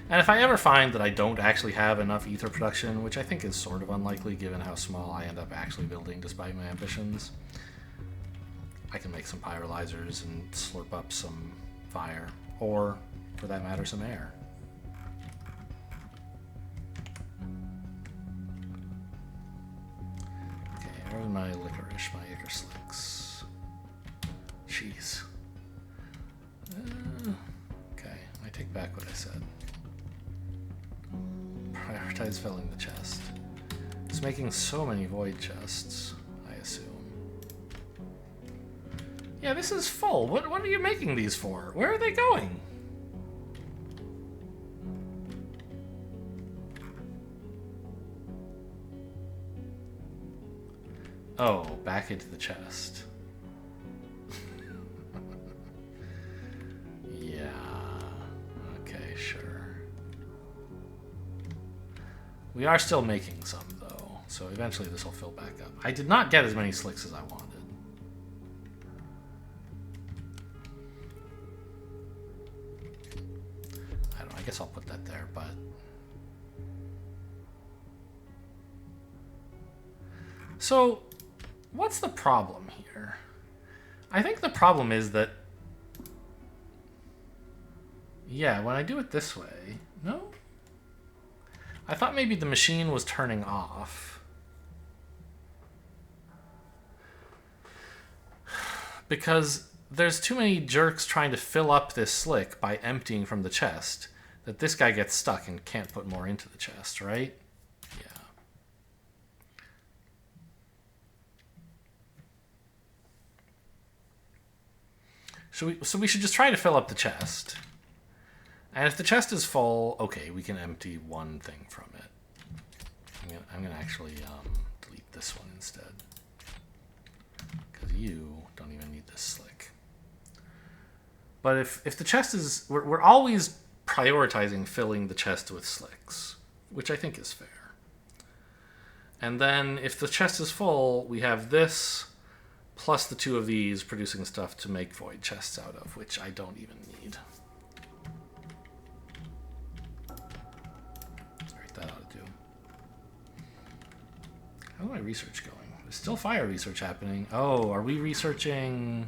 And if I ever find that I don't actually have enough ether production, which I think is sort of unlikely given how small I end up actually building despite my ambitions, I can make some pyrolyzers and slurp up some fire, or, for that matter, some air. Okay, where's my licorice, my Icar slicks? Jeez. Okay, I take back what I said. Prioritize filling the chest. It's making so many void chests, I assume. Yeah, this is full. What are you making these for? Where are they going? Oh, back into the chest. Yeah. Okay, sure. We are still making some, though, so eventually this will fill back up. I did not get as many slicks as I wanted. I don't know, I guess I'll put that there, but... So, what's the problem here? I think the problem is that... Yeah, when I do it this way... No? I thought maybe the machine was turning off. Because there's too many jerks trying to fill up this slick by emptying from the chest that this guy gets stuck and can't put more into the chest, right? Yeah. So we should just try to fill up the chest. And if the chest is full, okay, we can empty one thing from it. I'm gonna actually delete this one instead. Because you don't even need this slick. But if the chest is... We're always prioritizing filling the chest with slicks, which I think is fair. And then if the chest is full, we have this plus the two of these producing stuff to make void chests out of, which I don't even need. That ought to do. How's my research going? There's still fire research happening. Oh, are we researching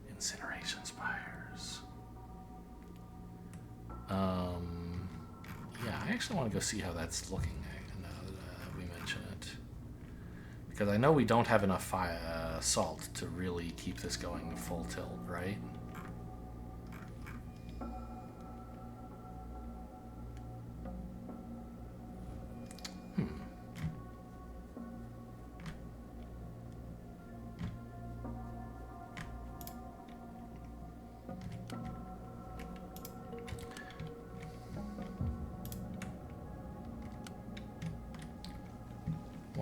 incineration spires? Yeah, I actually want to go see how that's looking now that we mention it. Because I know we don't have enough salt to really keep this going full tilt, right?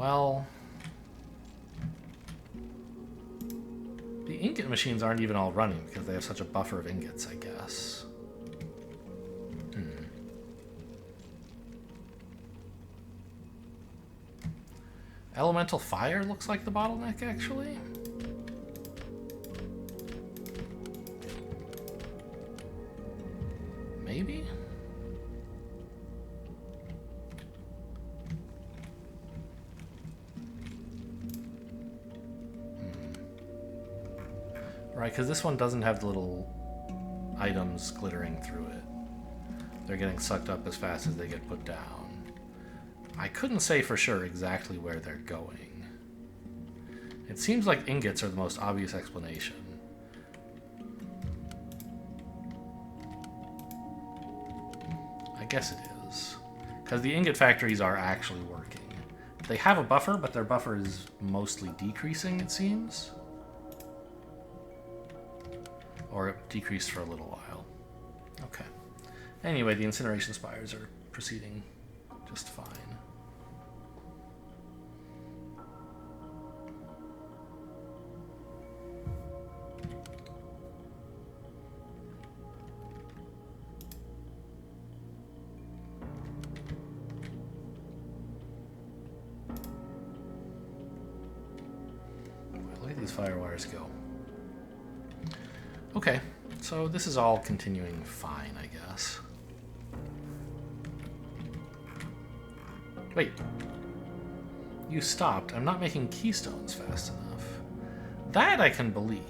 Well, the ingot machines aren't even all running because they have such a buffer of ingots, I guess. Elemental fire looks like the bottleneck, actually. Maybe? Right, because this one doesn't have the little items glittering through it. They're getting sucked up as fast as they get put down. I couldn't say for sure exactly where they're going. It seems like ingots are the most obvious explanation. I guess it is. Because the ingot factories are actually working. They have a buffer, but their buffer is mostly decreasing, it seems. Or it decreased for a little while. Okay. Anyway, the incineration spires are proceeding just fine. Look at these fire wires go. Okay, so this is all continuing fine, I guess. Wait. You stopped. I'm not making keystones fast enough. That I can believe.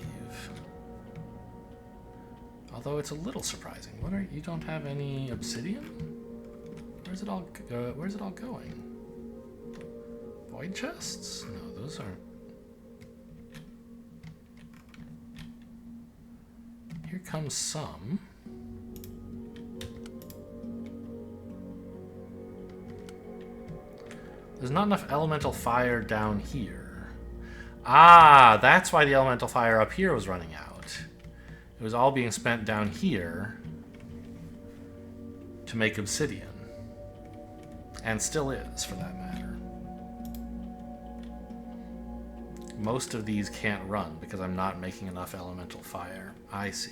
Although it's a little surprising. What are you don't have any obsidian? Where's it all going? Void chests? No, those aren't. Here comes some. There's not enough elemental fire down here. Ah, that's why the elemental fire up here was running out. It was all being spent down here to make obsidian. And still is, for that matter. Most of these can't run because I'm not making enough elemental fire. I see.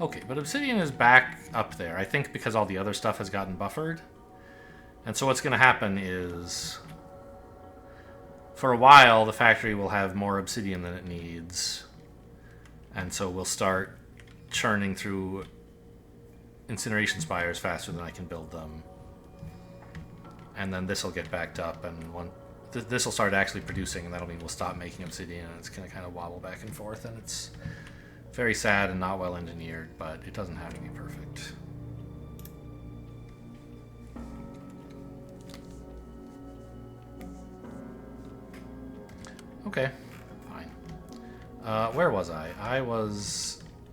Okay, but obsidian is back up there, I think because all the other stuff has gotten buffered. And so what's going to happen is, for a while, the factory will have more obsidian than it needs. And so we'll start churning through incineration spires faster than I can build them. And then this will get backed up, and this will start actually producing, and that'll mean we'll stop making obsidian, and it's going to kind of wobble back and forth, and it's very sad and not well engineered, but it doesn't have to be perfect. Okay, fine. Where was I?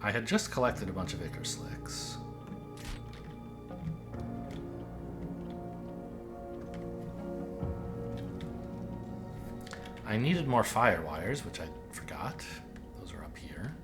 I had just collected a bunch of Ichor Slicks. I needed more fire wires, which I forgot. Those are up here.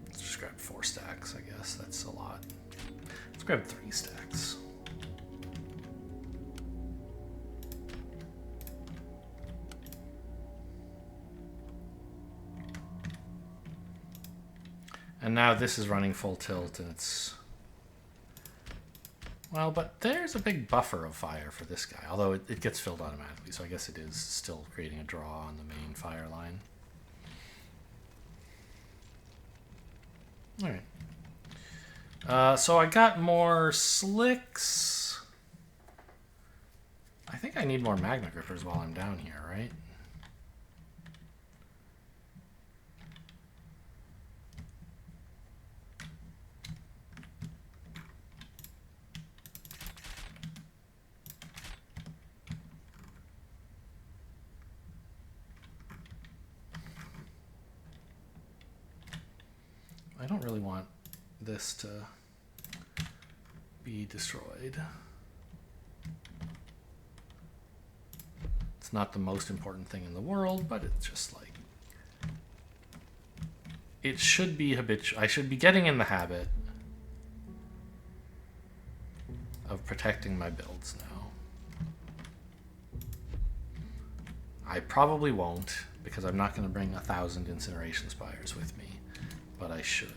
Let's just grab 4 stacks, I guess. That's a lot. Let's grab 3 stacks. And now this is running full tilt, and it's... Well, but there's a big buffer of fire for this guy, although it gets filled automatically, so I guess it is still creating a draw on the main fire line. Alright. So I got more slicks. I think I need more magma grippers while I'm down here, right? this to be destroyed. It's not the most important thing in the world, but it's just like... It should be habitual. I should be getting in the habit of protecting my builds now. I probably won't, because I'm not going to bring 1,000 incineration spires with me, but I should.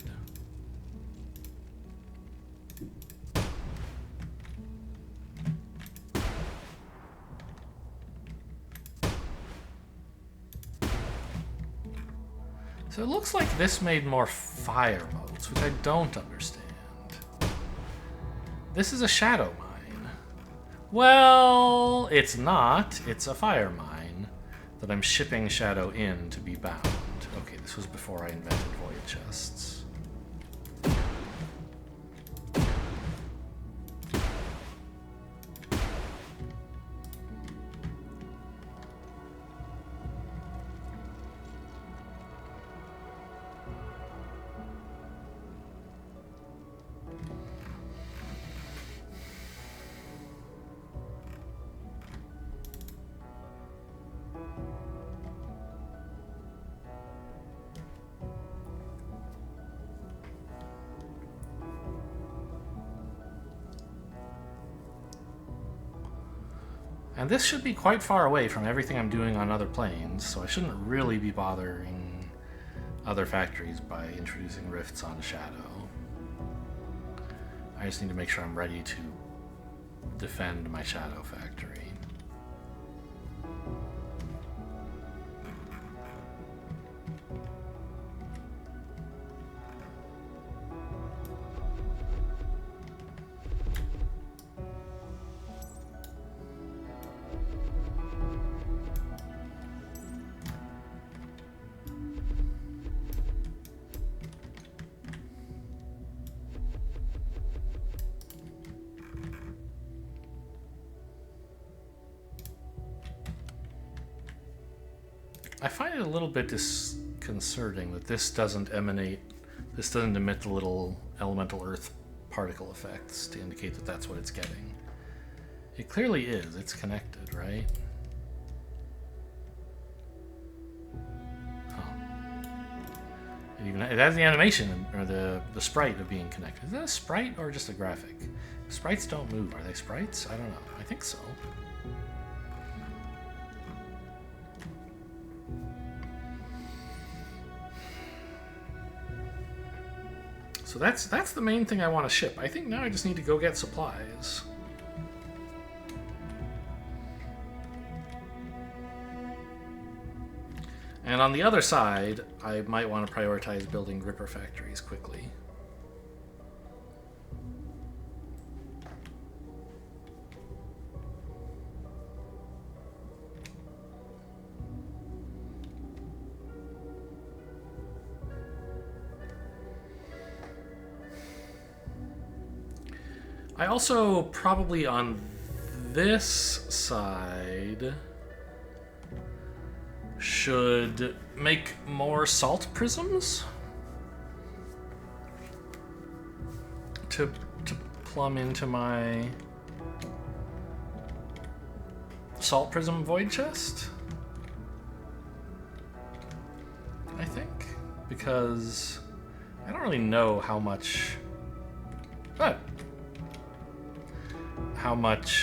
So it looks like this made more fire motes, which I don't understand. This is a shadow mine. Well, it's not. It's a fire mine that I'm shipping shadow in to be bound. Okay, this was before I invented void chests. And this should be quite far away from everything I'm doing on other planes, so I shouldn't really be bothering other factories by introducing rifts on Shadow. I just need to make sure I'm ready to defend my Shadow factory. I find it a little bit disconcerting that this doesn't emit the little elemental earth particle effects to indicate that that's what it's getting. It clearly is. It's connected, right? Oh. It has the animation, or the sprite of being connected. Is that a sprite or just a graphic? Sprites don't move. Are they sprites? I don't know. I think so. So that's the main thing I want to ship. I think now I just need to go get supplies. And on the other side, I might want to prioritize building gripper factories quickly. I also probably on this side should make more salt prisms to plumb into my salt prism void chest, I think, because I don't really know how much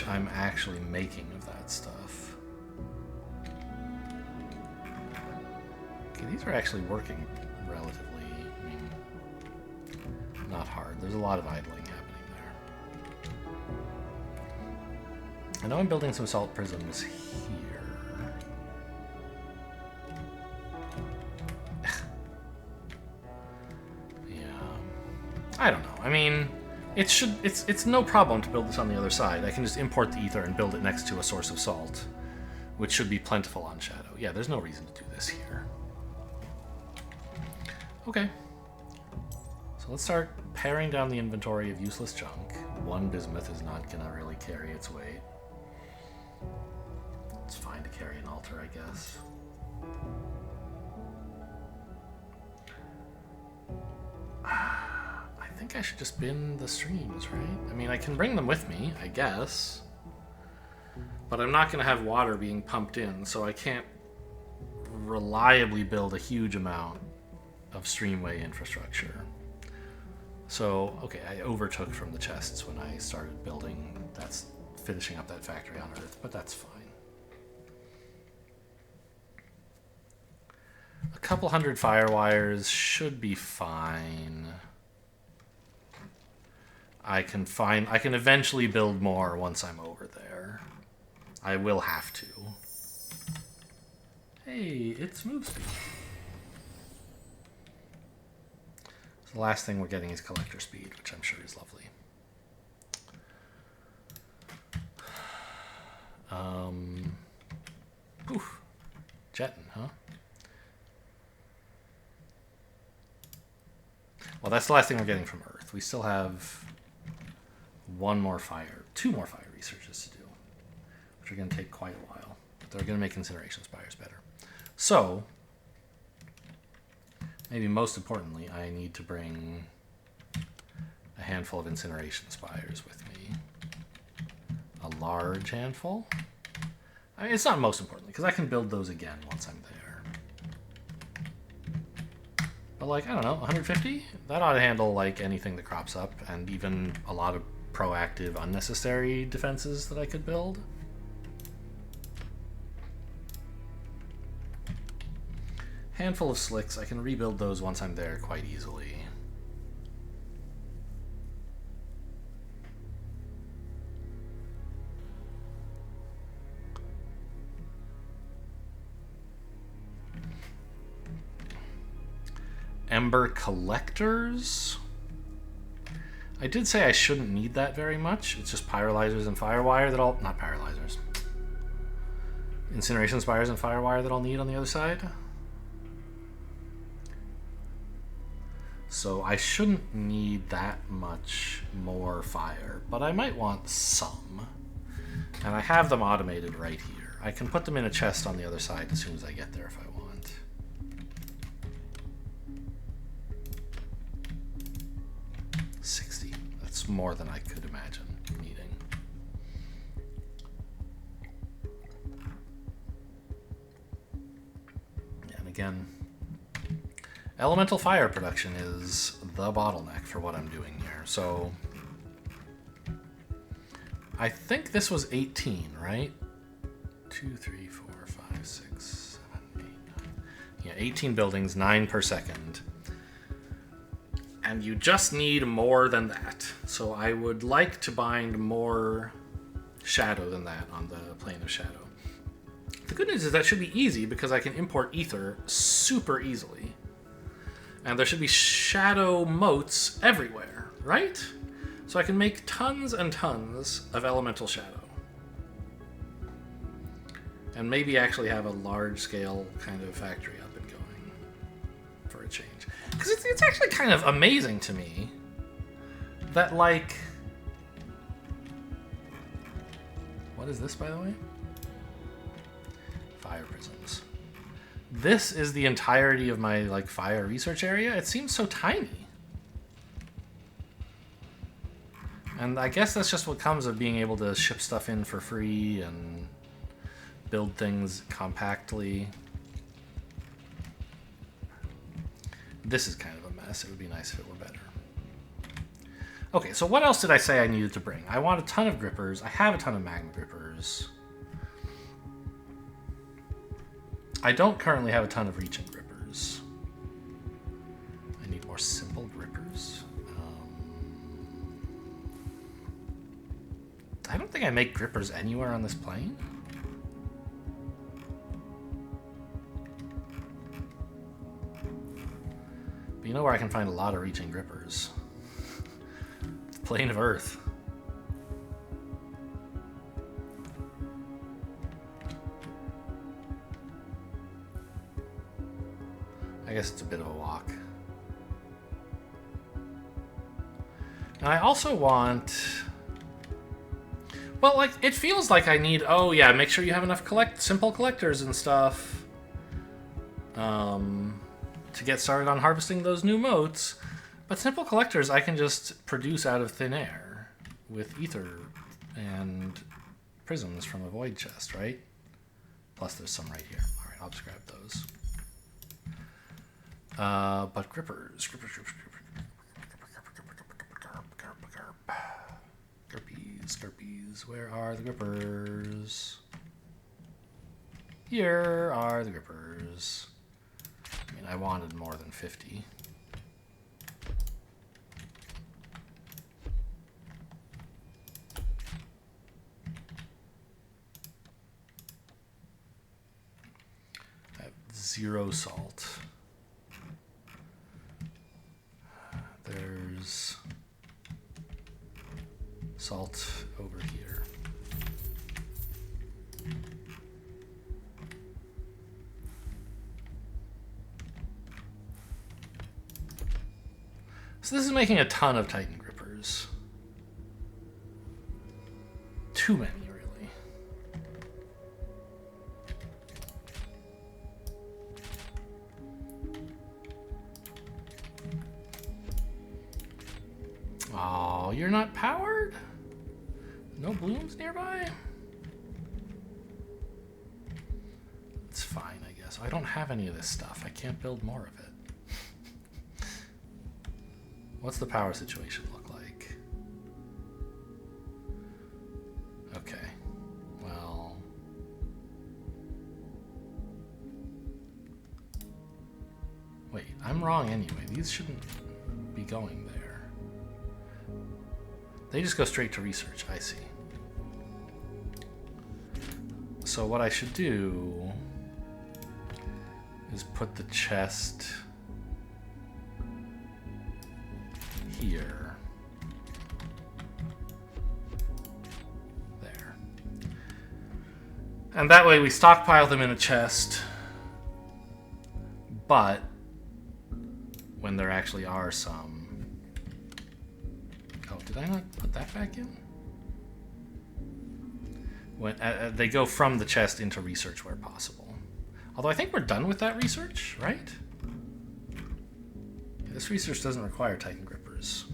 I'm actually making of that stuff. Okay, these are actually working relatively, not hard. There's a lot of idling happening there. I know I'm building some salt prisms here. Yeah. I don't know. I mean, it's no problem to build this on the other side. I can just import the ether and build it next to a source of salt, which should be plentiful on Shadow. Yeah, there's no reason to do this here. Okay. So let's start paring down the inventory of useless junk. One bismuth is not gonna really carry its weight. It's fine to carry an altar, I guess. I think I should just bin the streams, right? I mean, I can bring them with me, I guess. But I'm not going to have water being pumped in, so I can't reliably build a huge amount of streamway infrastructure. So, okay, I overtook from the chests when I started building, finishing up that factory on Earth, but that's fine. A couple hundred firewires should be fine. I can eventually build more once I'm over there. I will have to. Hey, it's move speed. So the last thing we're getting is collector speed, which I'm sure is lovely. Oof. Jetting, huh? Well, that's the last thing we're getting from Earth. We still have two more fire researches to do, which are going to take quite a while. But they're going to make incineration spires better. So, maybe most importantly, I need to bring a handful of incineration spires with me. A large handful. I mean, it's not most importantly, because I can build those again once I'm there. But like, I don't know, 150? That ought to handle like anything that crops up, and even a lot of proactive, unnecessary defenses that I could build. Handful of slicks, I can rebuild those once I'm there quite easily. Ember collectors. I did say I shouldn't need that very much. It's just pyrolyzers and firewire that not pyrolyzers. Incineration spires and firewire that I'll need on the other side. So I shouldn't need that much more fire, but I might want some. And I have them automated right here. I can put them in a chest on the other side as soon as I get there if I want. That's more than I could imagine needing. And again, elemental fire production is the bottleneck for what I'm doing here. So I think this was 18, right? 2, 3, 4, 5, 6, 7, 8, 9. Yeah, 18 buildings, 9 per second. And you just need more than that. So I would like to bind more shadow than that on the plane of shadow. The good news is that should be easy because I can import ether super easily. And there should be shadow motes everywhere, right? So I can make tons and tons of elemental shadow. And maybe actually have a large-scale kind of factory up and going for a change. Because it's actually kind of amazing to me that, like... What is this, by the way? Fire prisms. This is the entirety of my, like, fire research area? It seems so tiny. And I guess that's just what comes of being able to ship stuff in for free and build things compactly. This is kind of a mess. It would be nice if it were better. Okay, so what else did I say I needed to bring? I want a ton of grippers. I have a ton of magma grippers. I don't currently have a ton of reaching grippers. I need more simple grippers. I don't think I make grippers anywhere on this plane. But you know where I can find a lot of reaching grippers? The plane of Earth. I guess it's a bit of a walk. And I also want... Well, like, it feels like I need... Oh, yeah, make sure you have enough simple collectors and stuff. To get started on harvesting those new motes. But simple collectors I can just produce out of thin air with ether and prisms from a void chest, right? Plus there's some right here. All right, I'll just grab those. But grippers. Gurpies. Where are the grippers? Here are the grippers. I mean, I wanted more than 50. I have 0 salt. There's salt over here. So this is making a ton of Titan grippers. Too many, really. Oh, you're not powered? No blooms nearby? It's fine, I guess. I don't have any of this stuff. I can't build more of it. What's the power situation look like? Okay. Well... Wait, I'm wrong anyway. These shouldn't be going there. They just go straight to research, I see. So what I should do is put the chest here. There. And that way we stockpile them in a chest, but when there actually are some... Oh, did I not put that back in? When they go from the chest into research where possible. Although I think we're done with that research, right? Yeah, this research doesn't require Titan grippers.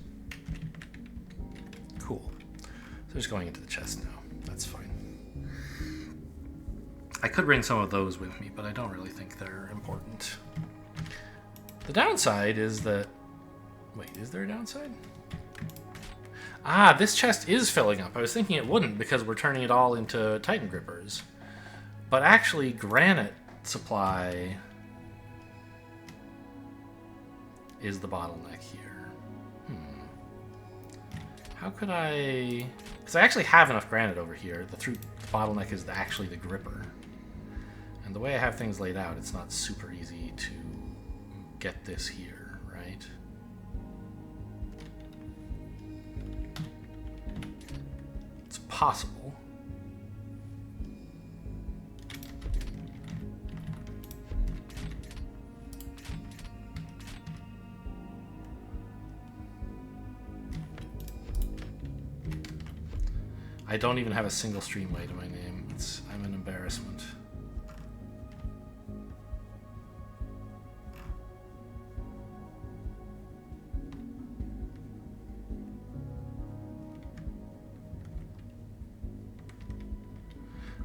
Cool. So just going into the chest now. That's fine. I could bring some of those with me, but I don't really think they're important. The downside is that... Wait, is there a downside? Ah, this chest is filling up. I was thinking it wouldn't because we're turning it all into Titan grippers. But actually, granite supply is the bottleneck here. How could I... Because I actually have enough granite over here. The bottleneck is actually the gripper. And the way I have things laid out, it's not super easy to get this here, right? It's possible. I don't even have a single streamway to my name. I'm an embarrassment.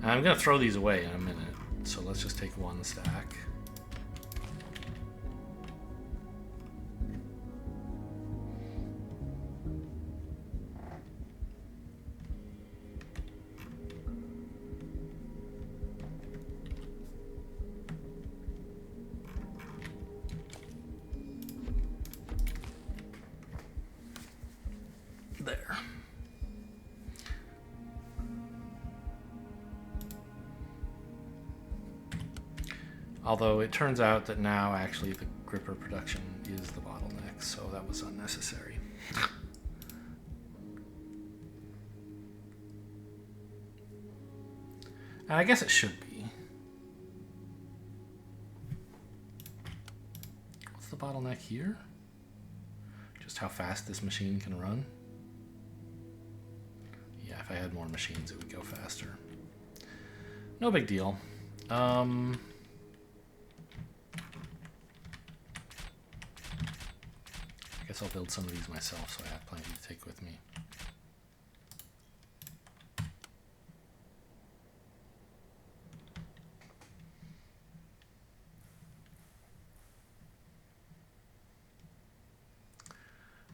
I'm going to throw these away in a minute, so let's just take one stack. There. Although it turns out that now actually the gripper production is the bottleneck, so that was unnecessary. And I guess it should be. What's the bottleneck here? Just how fast this machine can run? Yeah, if I had more machines, it would go faster. No big deal. I guess guess I'll build some of these myself so I have plenty to take with me.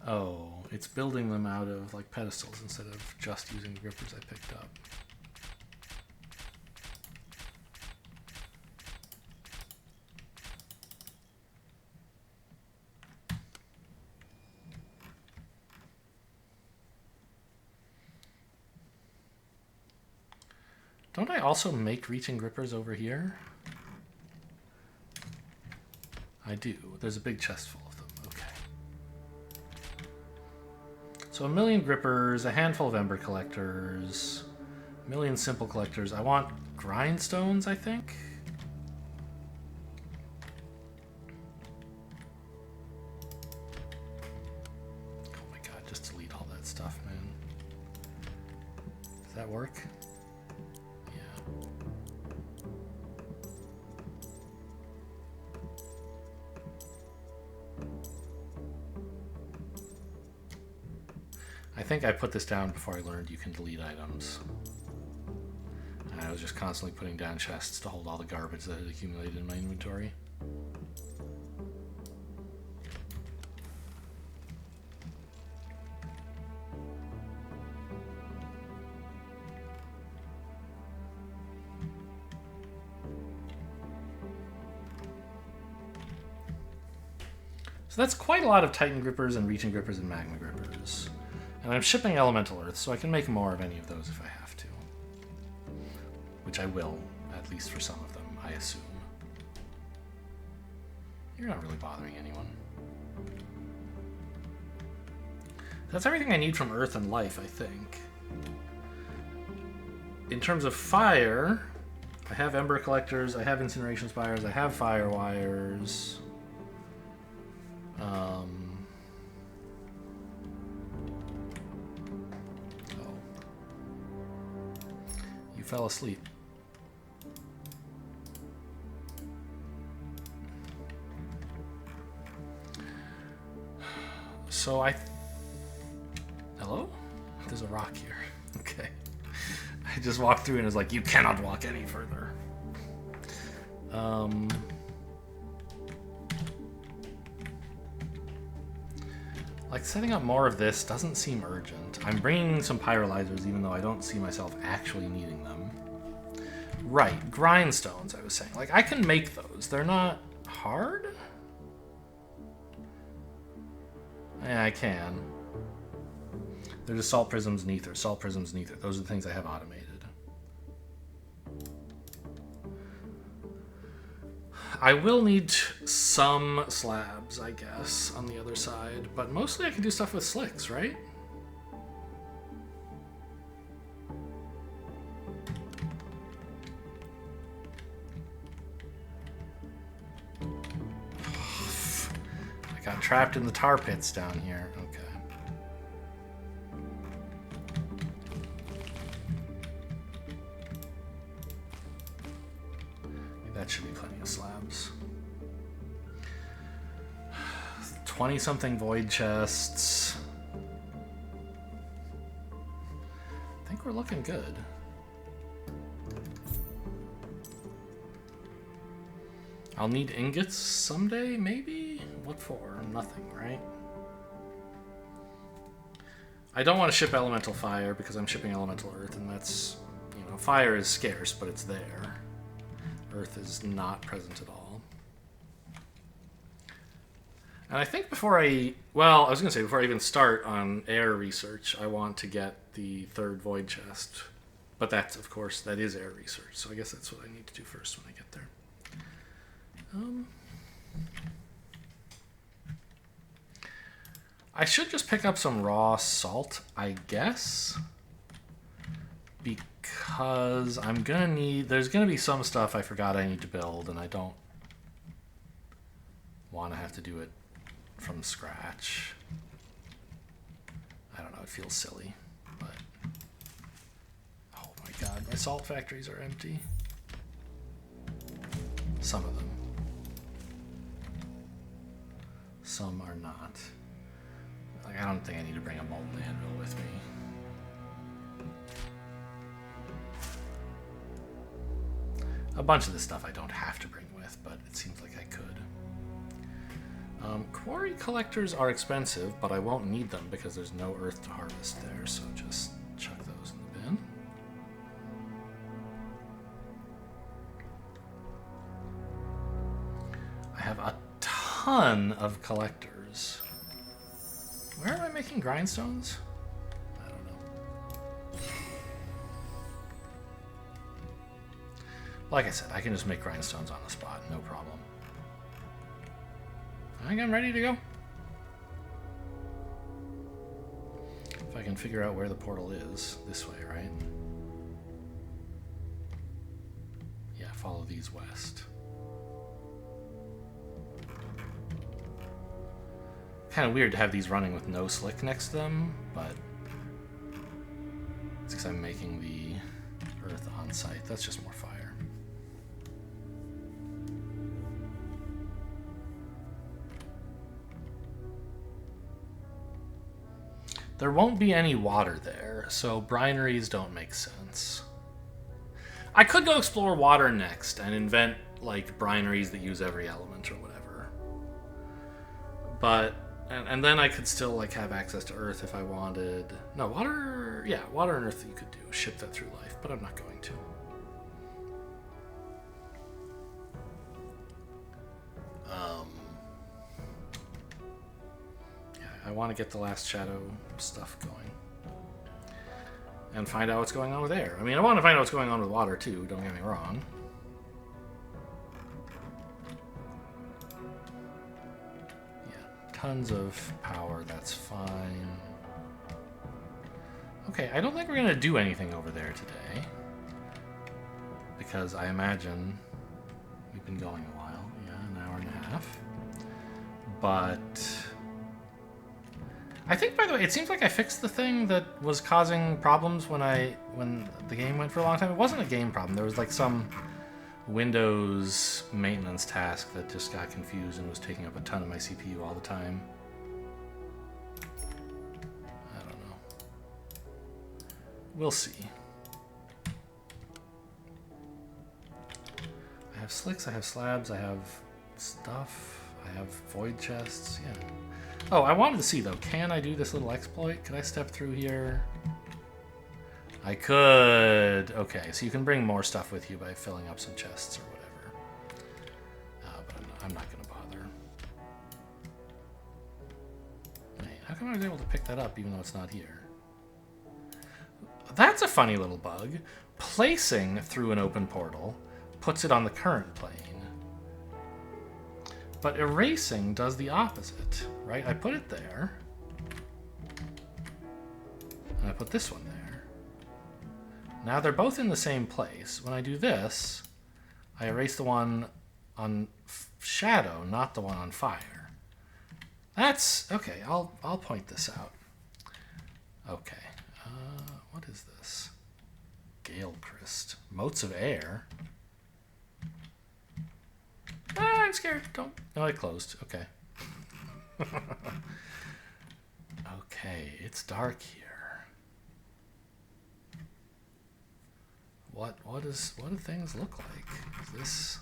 Oh, it's building them out of like pedestals instead of just using the grippers I picked up. Don't I also make reaching grippers over here? I do. There's a big chest full of them. Okay. So 1 million grippers, a handful of ember collectors, 1 million simple collectors. I want grindstones, I think. Oh my god, just delete all that stuff, man. Does that work? I think I put this down before I learned you can delete items. And I was just constantly putting down chests to hold all the garbage that had accumulated in my inventory. So that's quite a lot of Titan grippers and reaching grippers and magma grippers. And I'm shipping elemental earth, so I can make more of any of those if I have to. Which I will, at least for some of them, I assume. You're not really bothering anyone. That's everything I need from earth and life, I think. In terms of fire, I have ember collectors, I have incineration spires, I have fire wires. Fell asleep. So hello? There's a rock here. Okay. I just walked through and was like, you cannot walk any further. Like, setting up more of this doesn't seem urgent. I'm bringing some pyrolyzers, even though I don't see myself actually needing them. Right, grindstones, I was saying. Like, I can make those. They're not hard? Yeah, I can. They're just salt prisms, nether. Salt prisms, nether. Those are the things I have automated. I will need some slabs, I guess, on the other side. But mostly I can do stuff with slicks, right? I got trapped in the tar pits down here. Okay. That should be plenty of slabs. 20-something void chests. I think we're looking good. I'll need ingots someday, maybe? What for? Nothing, right? I don't want to ship elemental fire because I'm shipping elemental earth, and that's, you know, fire is scarce, but it's there. Earth is not present at all. And I think before I was going to say, before I even start on air research, I want to get the third void chest. But that's, of course, that is air research, so I guess that's what I need to do first when I get there. I should just pick up some raw salt, I guess. Because I'm gonna need, there's gonna be some stuff I forgot I need to build, and I don't want to have to do it from scratch. I don't know, it feels silly, but oh my god, my salt factories are empty. Some of them. Some are not. Like, I don't think I need to bring a molten anvil with me. A bunch of this stuff I don't have to bring with, but it seems like I could. Quarry collectors are expensive, but I won't need them because there's no earth to harvest there, so just chuck those in the bin. I have a ton of collectors. Where am I making grindstones? I don't know. Like I said, I can just make grindstones on the spot, no problem. I think I'm ready to go. If I can figure out where the portal is. This way, right? Yeah, follow these west. Kind of weird to have these running with no slick next to them, but it's because I'm making the earth on site. That's just more fire. There won't be any water there, so brineries don't make sense. I could go explore water next and invent, like, brineries that use every element or whatever. But, and then I could still, like, have access to earth if I wanted. No, water, yeah, water and earth you could do. Ship that through life, but I'm not going to. I want to get the last shadow stuff going. And find out what's going on with air. I mean, I want to find out what's going on with water, too. Don't get me wrong. Yeah, tons of power. That's fine. Okay, I don't think we're going to do anything over there today. Because I imagine we've been going a while. Yeah, an hour and a half. But I think, by the way, it seems like I fixed the thing that was causing problems when the game went for a long time. It wasn't a game problem. There was like some Windows maintenance task that just got confused and was taking up a ton of my CPU all the time. I don't know. We'll see. I have slicks, I have slabs, I have stuff, I have void chests, yeah. Oh, I wanted to see, though. Can I do this little exploit? Could I step through here? I could. Okay, so you can bring more stuff with you by filling up some chests or whatever. But I'm not going to bother. Wait, how come I was able to pick that up even though it's not here? That's a funny little bug. Placing through an open portal puts it on the current plane. But erasing does the opposite, right? I put it there. And I put this one there. Now they're both in the same place. When I do this, I erase the one on shadow, not the one on fire. That's... okay, I'll point this out. Okay. What is this? Gale Crest. Motes of air. Ah, I'm scared. Don't. No, I closed. Okay. Okay, it's dark here. What do things look like? Is this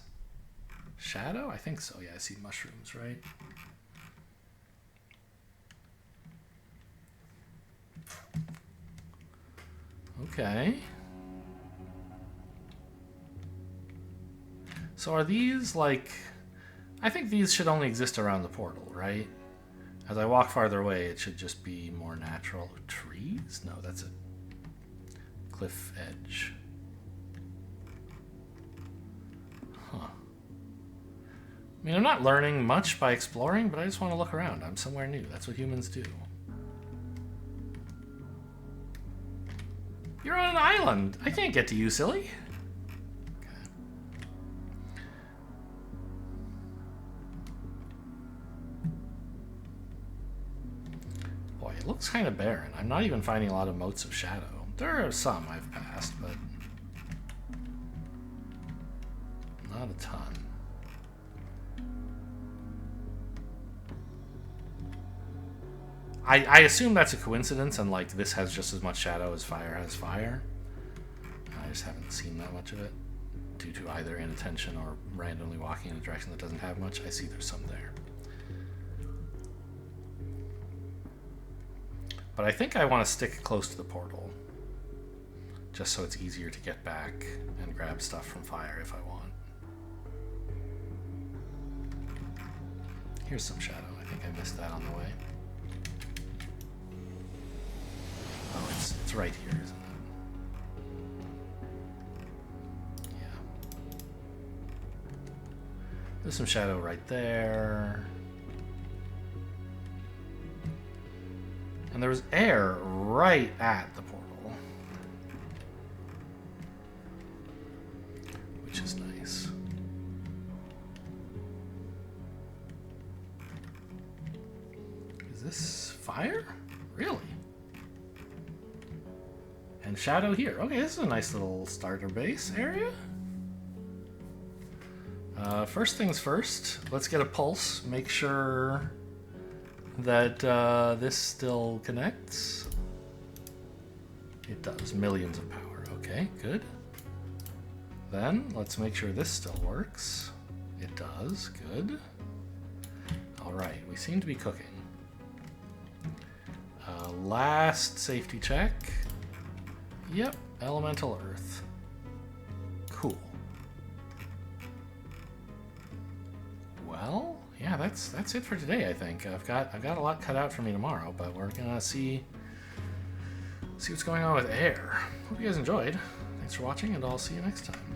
shadow? I think so. Yeah, I see mushrooms, right? Okay. So are these, like... I think these should only exist around the portal, right? As I walk farther away, it should just be more natural. Trees? No, that's a cliff edge. Huh. I mean, I'm not learning much by exploring, but I just want to look around. I'm somewhere new. That's what humans do. You're on an island. I can't get to you, silly. It looks kind of barren. I'm not even finding a lot of motes of shadow. There are some I've passed, but not a ton. I assume that's a coincidence, and like this has just as much shadow as fire has fire. I just haven't seen that much of it due to either inattention or randomly walking in a direction that doesn't have much. I see there's some there. But I think I want to stick close to the portal, just so it's easier to get back and grab stuff from fire if I want. Here's some shadow. I think I missed that on the way. Oh, it's right here, isn't it? Yeah. There's some shadow right there. And there was air right at the portal, which is nice. Is this fire? Really? And shadow here. Okay, this is a nice little starter base area. First things first, let's get a pulse. Make sure that this still connects. It does. Millions of power. Okay, good. Then let's make sure this still works. It does. Good. All right, we seem to be cooking. Last safety check. Yep, elemental earth. Cool. Well, yeah, that's it for today. I think I've got a lot cut out for me tomorrow, but we're gonna see what's going on with air. Hope you guys enjoyed. Thanks for watching, and I'll see you next time.